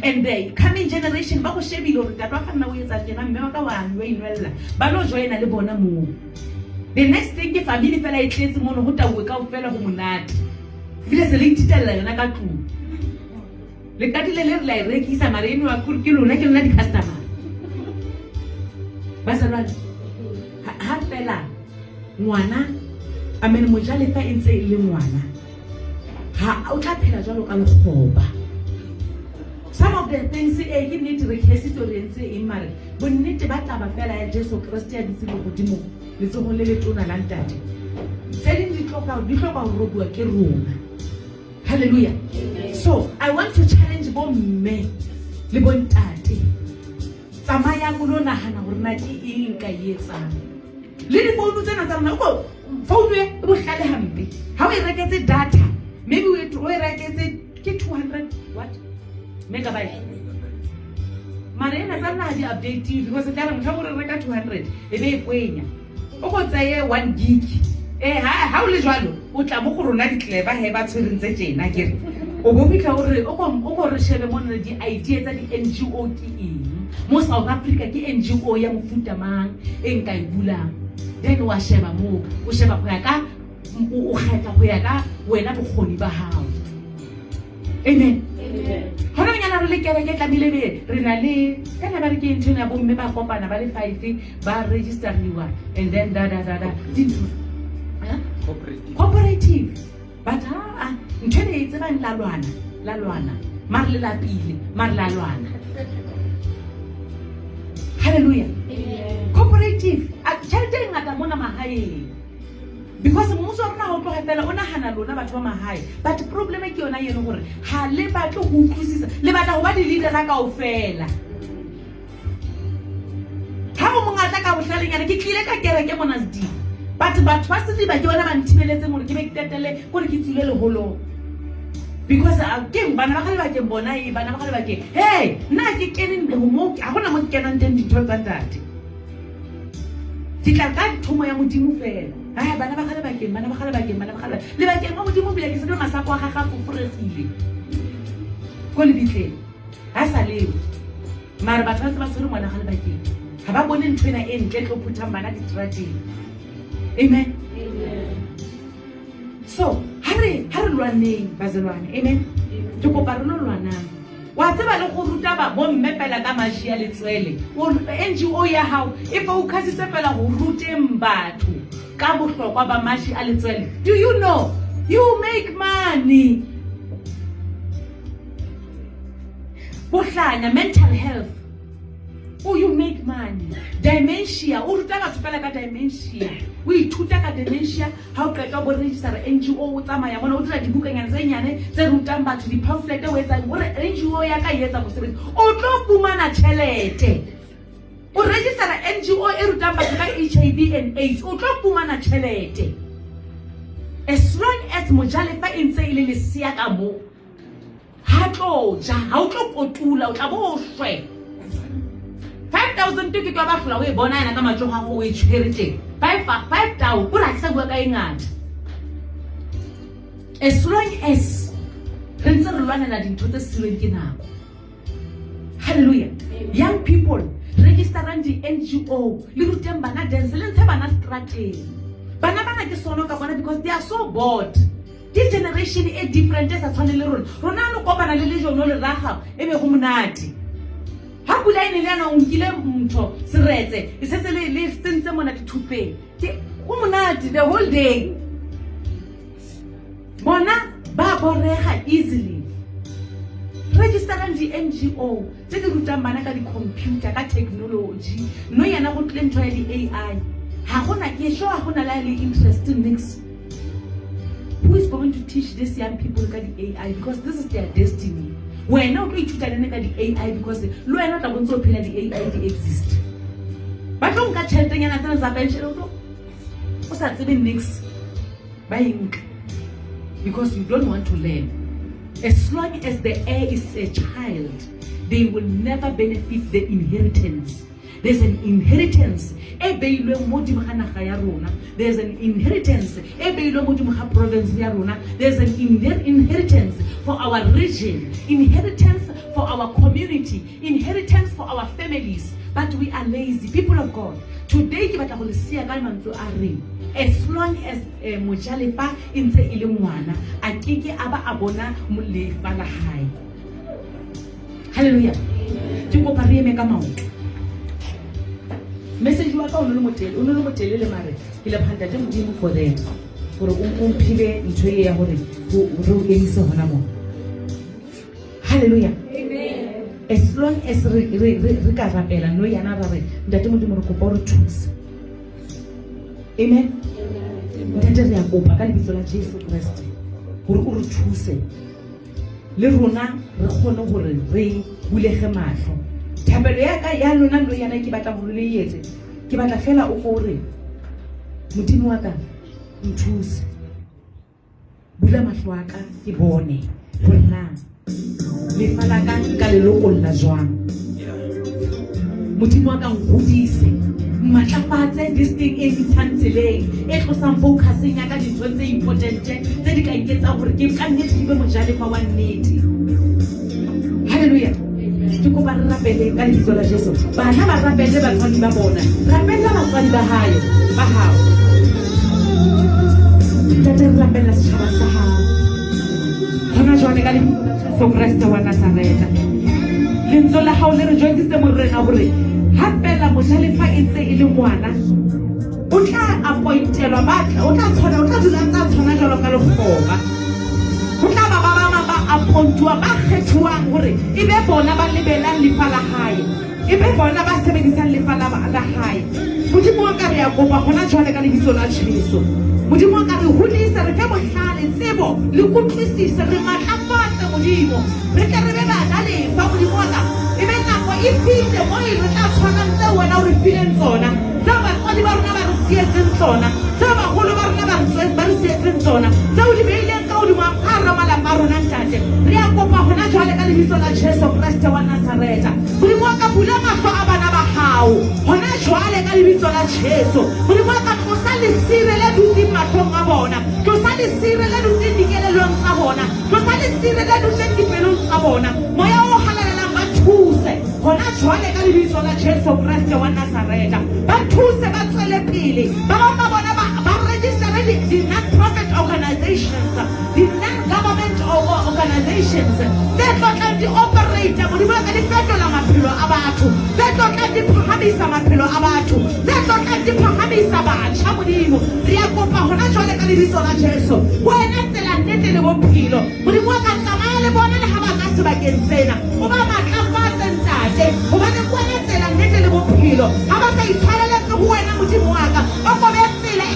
And the coming generation ba go shebile gore tata wa kana o etsa tjena mme wa ka wa nwe inwella ba lo joina le bona mo. The next thing ke family fela e tletse mono go tawe ka o fela go monate. Bile se le ititella yona ka tlung. Le ka dile le la rekisa mareno wa ke lona ke lona di customer. Ba sa lwana. Ha fela ngwana amen mojale fa e ntse le ngwana. Ha o tla phela jalo ka lekgoba. Some of the things ke nnete re khesitorientse e mare bonnete ba taba fela ya Jesu Christ ya ditse godimo le tsego le letona la ntate. Tse di tloka go robua ke rona. Hallelujah. So I want to challenge bomme le bontate. Tsamaya go lona hana gore na ke eng ka yetsang. Le di phone tsena tsa rona go phone e bohlale hampe. Ha o reketse data maybe o reketse ke 200 what megabyte. Mara ena tsa nna di update because tla re motho gore reka 200 e be e kwenya. O go tsaye 1 gig. Ha o le jwalo o tla mo go rona di clever he ba tshwerentse tjena kere. O bo fitla gore o go re shebe mona di idea tsa di NGO ke eng. Mo South Africa ke NGO ya mofuta mang e nka e bulang. Then wa sheba mo o sheba go ya ka o kgetha go ya ka wena bokgoni ba hao. Amen. Hona nyana re le kereke tlamile be re na le kana ba re ke ntse ya bomme ba kopana ba le 5 ba registerliwa and then da dinto cooperative but ntse e tseba la lwana mar le lapile mar la lwana. Hallelujah. Cooperative tšhelete e ngata mona mahaeng because mmuso rona o tloga fela o nagana lona batho ba mahae but problem ke yona yeno gore ha le batlo go utlwisisa le batla go ba di leader ka o fela. Ha o mongata ka bohlalenyana ke tlile ka kereke mona sdi but batho ba se ba ke bona ba ntshibeletse gore ke be ke tetele gore ke tsile le holo because ke bana ba khale ba ke bona e bana ba khale ba ke hey nna ke kene mo a gona mo kenang teng ditho tsa ntate ke tla ka thomo ya modimo fela. Bana ba khale ba ke bana ba khale le ba ke mo modimo bile ke se ka sapo ga ga foforegile go le bitle ha sa leo mara batho ba tsere ngwana khale ba ke ha ba bone ntwena e ntle tlo phuthang bana di strategi. Amen. So hare lwaneng bazelwane. Amen. Ke kopa re lwanang wa tseba le go ruta ba bomme pela ka magia le tswele o NGO ya hao e focus se pela go ruteng batho ka bohlokwa ba mashi a le tswele. Do you know you make money? Bohlanya mental health. Oh, you make money. Dementia. O ruta batho pela ka dementia. O ithuta ka dementia ha o qeta go register NGO o tsamaya bona o dira dibukanyana tse nyane tse rutang batho di pamphlet o etsa gore NGO ya ka etsa mosebetsi o tlo fumana tšhelete. O register NGO e rutang batho ka HIV and AIDS o tlo fumana tšhelete. As long as mojale fa e ntse ile le sia ka mo ha tlo ja ha o tlo kotula o tla bo shwe 5,000 ke ba fla o e bona ena ka matlo ga go e tshweretse 5,000 o ra tsa bua ka engata. As long as re ntse re lwanela dintho tse sileng ke nako. Hallelujah. Young people registerang di NGO le ruteng bana dance le ntse bana strategy bana ke sono ka bona because they are so bored. This generation is different as a tshwane le rona no kopana le jono le raga e be go monate. Ha pula ene le ana o nkile motho seretse e setse le sentse mona dithupeng ke go monate the whole day. Bona ba borega easily. Registerang di NGO tse di rutang bana ka di computer ka technology no yana go tle ntho ya di AI ha gona ke sure ha gona la le interest in mix. Who is going to teach these young people ka di AI because this is their destiny. Wena o tlo ithuta le ka di AI because lo wena tla bontse o phela di AI di exist. Ba tlo nka tšheltenyana tsena tsa pension o sa tsebe nix ba ink because you don't want to learn. As long as the heir is a child, they will never benefit the inheritance. There's an inheritance. There's an inheritance. There's an inheritance for our region, inheritance for our community, inheritance for our families. But we are lazy, people of God. Today, as long as Mojalefa in the Ilumwana, Akiki Aba Abona Mulefa la High. Hallelujah. Message waka uno motele le mare ile phanda je modimo for them gore o phile ntwe ya hore o kenise hona mo. Hallelujah. Amen. As long as re ka rapela no yana ba re ndate modimo re kopa re thusa. Amen. Ndate re ya kopa ka lebitso la Jesu Christ gore o re thuse le rona re kgone gore re bulege mahlo. Tabelo ya ka ya lona lo yana ke batla go le yetse ke batla fela o gore modimo wa ka nthuse bula mahlo a ka ke bone gore na le fala ka le lokolla jwang modimo wa ka nghodise matlafatse this thing e ntshantseleng e tlosang focusing ya ka dintho tse important tse di ka iketsa gore ke ka nnete ke be mojalefa wa nnete. Hallelujah. Ke kopa re rapele ka lebitso la Jesu. Bana ba rapele batswadi ba bona. Rapela batswadi ba hae ba hao. Tate re rapela setšhaba sa hao. Hona jwale ka lebitso la Jesu Kriste wa Nazareta. Lentswe la hao le re jwetsitse morena gore ha fela mojalefa e ntse e le ngwana o tla appointelwa batla o tla dula tsa tshwana jalo ka lekgoba. Ho tla ba appointuwa ba kgethuwang gore e be bona ba lebelang lefa la hae, e be bona ba sebedisang lefa la hae. Modimo wa ka re ya kopa gona jwale ka lebitso la Jesu. Modimo wa ka re hodise re fe bohlale tsebo le kutlwisise re matlafatse modimo re tle re be bana lefa modimo wa ka e be nako e fihle mo e re tla tshwanang tse wena o re fileng tsona tse batswadi ba rona ba re sietseng tsona tse bagolo ba rona ba re sietseng tsona tse o di beileng ka hodimo a malapa a rona ntate re ya kopa gona jwale ka lebitso la Jesu Kriste wa Nazareta. Modimo wa ka bula mahlo a bana ba hao gona jwale ka lebitso la Jesu. Modimo wa ka tlosa lesire le dutseng matlhong a bona, tlosa lesire le dutseng dikelelong tsa bona, tlosa lesire le dutseng dipelong tsa bona. Moya o halalelang ba thuse gona jwale ka lebitso la Jesu Kriste wa Nazareta. Ba thuse ba tswele pele ba bangwe ba bona ba registere di non-profit organizations, di non-government organizations tse tlotlang di operator modimo ka di fetola maphelo a batho, tse tlotlang di phahamisa maphelo a batho, tse tlotlang di phahamisa batjha modimo. Re ya kopa gona jwale ka lebitso la Jesu wena tsela nnete le bophelo modimo ka tsamaya le bona le ha ba ka sebakeng sena o ba matlafatse ntate gobane wena tsela nnete le bophelo ha ba ka itshwareletse go wena modimo wa ka o kobe tsela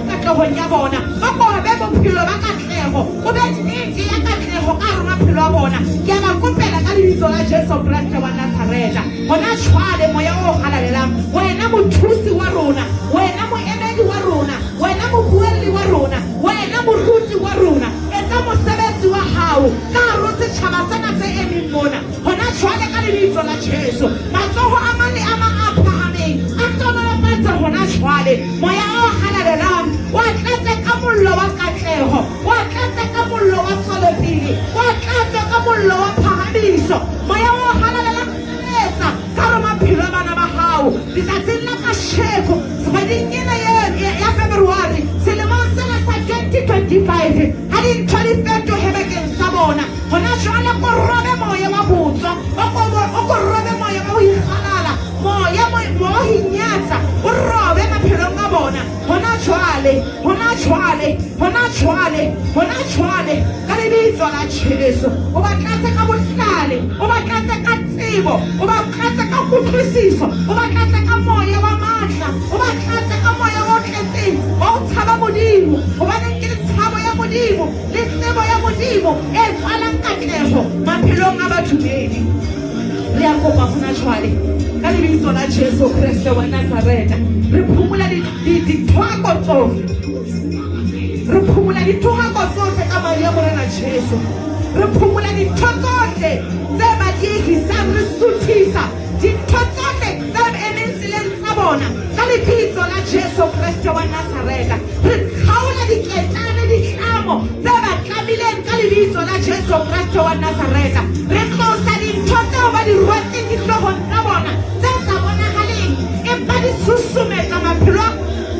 katlehong ya bona o kobe bophelo ba katlego o be nnete ya katlego ka gare maphelo a bona. Ke a ba kopela ka lebitso la Jesu Kriste wa Nazareta gona tshwale moya o halalelang wena mothusi wa rona, wena moemedi wa rona, wena mobuelli wa rona, wena moruti wa rona, etsa mosebetsi wa hao ka hare setjhaba sena se emeng mona gona tshwale ka lebitso la Jesu. Matsogo a mane a mang a phahameng a tonolofatse gona tshwale moya o halalelang wa tlatse ka mollo wa katlego, wa tlatse ka mollo wa tswelopele, wa tlatse ka mollo wa phahamiso. Moya o halalelang etsa ka hare maphelo a bana ba hao letsatsing la kasheko kgweding ena ya February selemong sena sa 2025 ha dintho di fetohe bakeng sa bona gona jwale ko robe moya wa botswa o ko robe moya wa ho ikgalala moya mo hinyatsa o robe maphelong a bona gona jwale ka lebitso la Jesu. O ba tlatse ka bohlale, o ba tlatse ka tsebo, o ba tlatse ka kutlwisiso, o ba tlatse ka moya wa matla, o ba tlatse ka moya o tletseng o tshaba modimo gobane ke tshabo ya modimo le tsebo ya modimo e tswalang katlego maphelong a bathumedi. Re ya kopa gona jwale ka lebitso la Jesu Kriste wa Nazareta re phumula dithwako tsohle, re phumula dithwako tsohle ka madi a morena Jesu. re phomola dintho tsohle tse ba diehisang re suthisa dintho tsohle tse emeng tseleng tsa bona ka lebitso la Jesu Kriste wa Nazareta. Re kgaola diketane ditlamo tse ba tlamileng ka lebitso la Jesu Kriste wa Nazareta. Re tlosa dintho tseo ba di rwetseng dihloohong tsa bona tse sa bonahaleng empa di susumetsa maphelo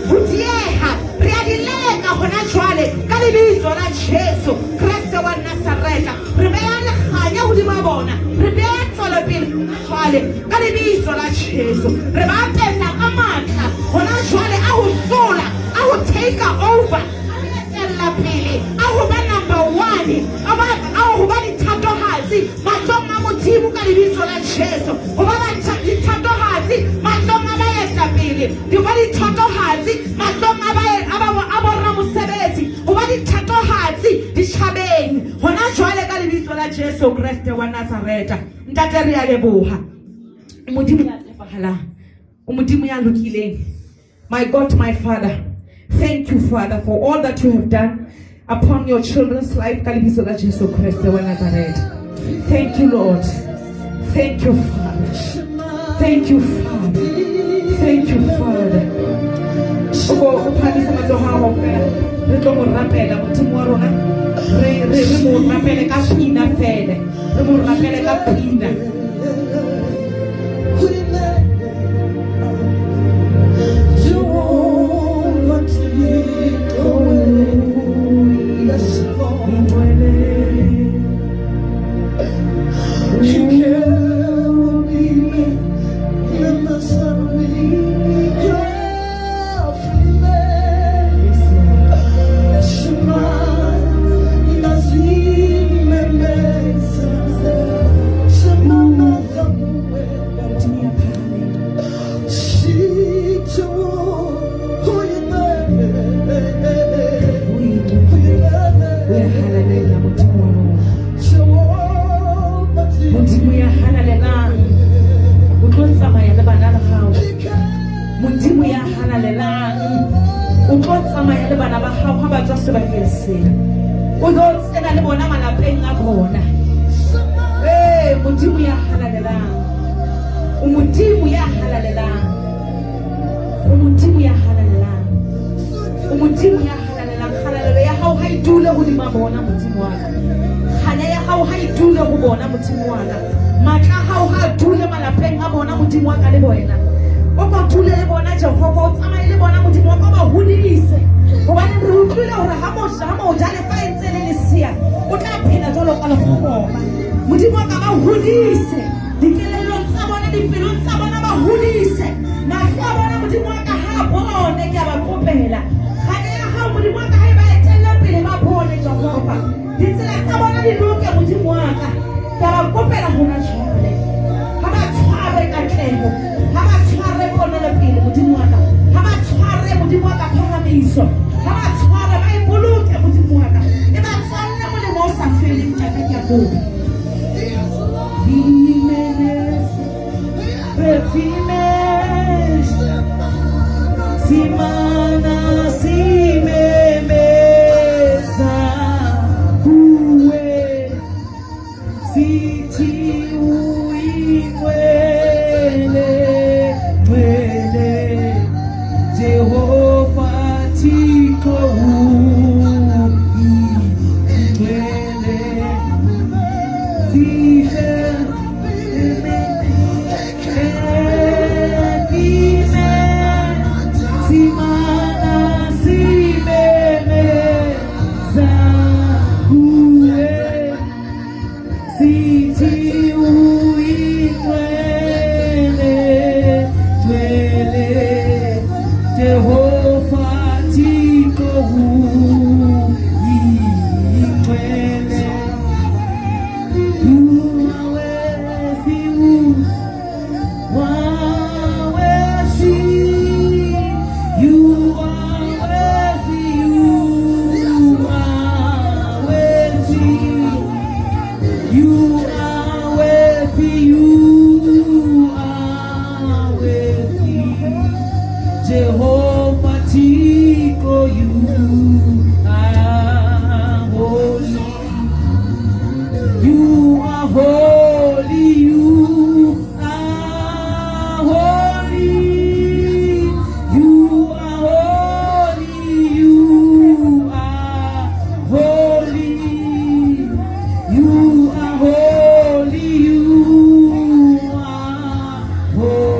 ho dieha. Re a di leka hona jwale ka lebitso la Jesu Kriste wa Nazareta. Re beha lekganya hodima bona, re beha tswelopele hona jwale ka lebitso la Jesu. Re ba apesa ka matla hona jwale a ho hlola, a ho take over, a ho etella pele, a ho ba number 1, a ho ba dithatohatsi matlong a Modimo ka lebitso la Jesu. Ho ba dithatohatsi matlong a baetapele, di ba dithatohatsi matlong a boramosebetsi, ho ba dithatohatsi ditjhabeng hona jwale ka lebitso la Jesu Kriste wa Nazareta. Ntate re a leboha, Modimo ya tsebahalang, Modimo ya lokileng. My God, my Father, thank you, Father, for all that you have done upon your children's life ka lebitso la Jesu Kriste wa Nazareta. Thank you, Lord. Thank you, Father. Thank you, Father. Thank you, Father. O phamisa matsoho a hao fela, re tlo mo rapela Modimo wa rona, re mo rapele ka pina fela, re mo rapele ka pina. Simana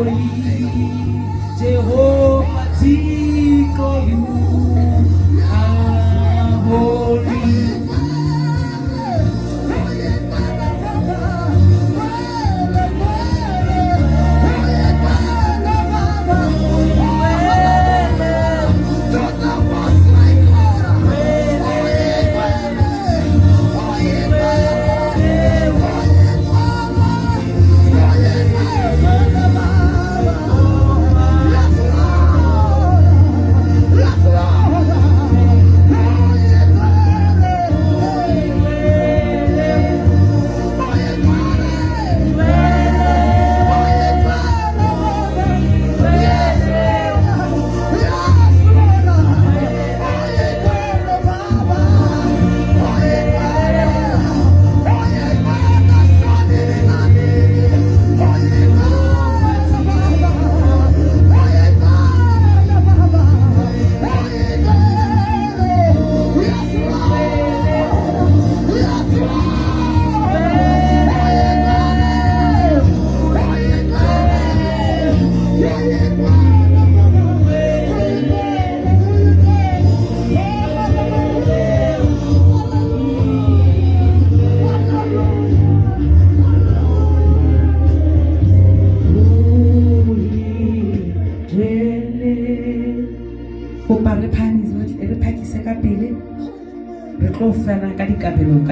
holy, Jehovah Tiko, you are holy.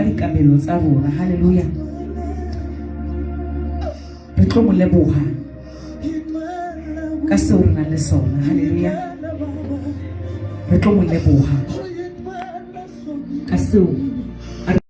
Dikabelo tsa rona. Haleluya. Re tlo mo leboha ka seo re nang le sona. Haleluya. Re tlo mo leboha ka seo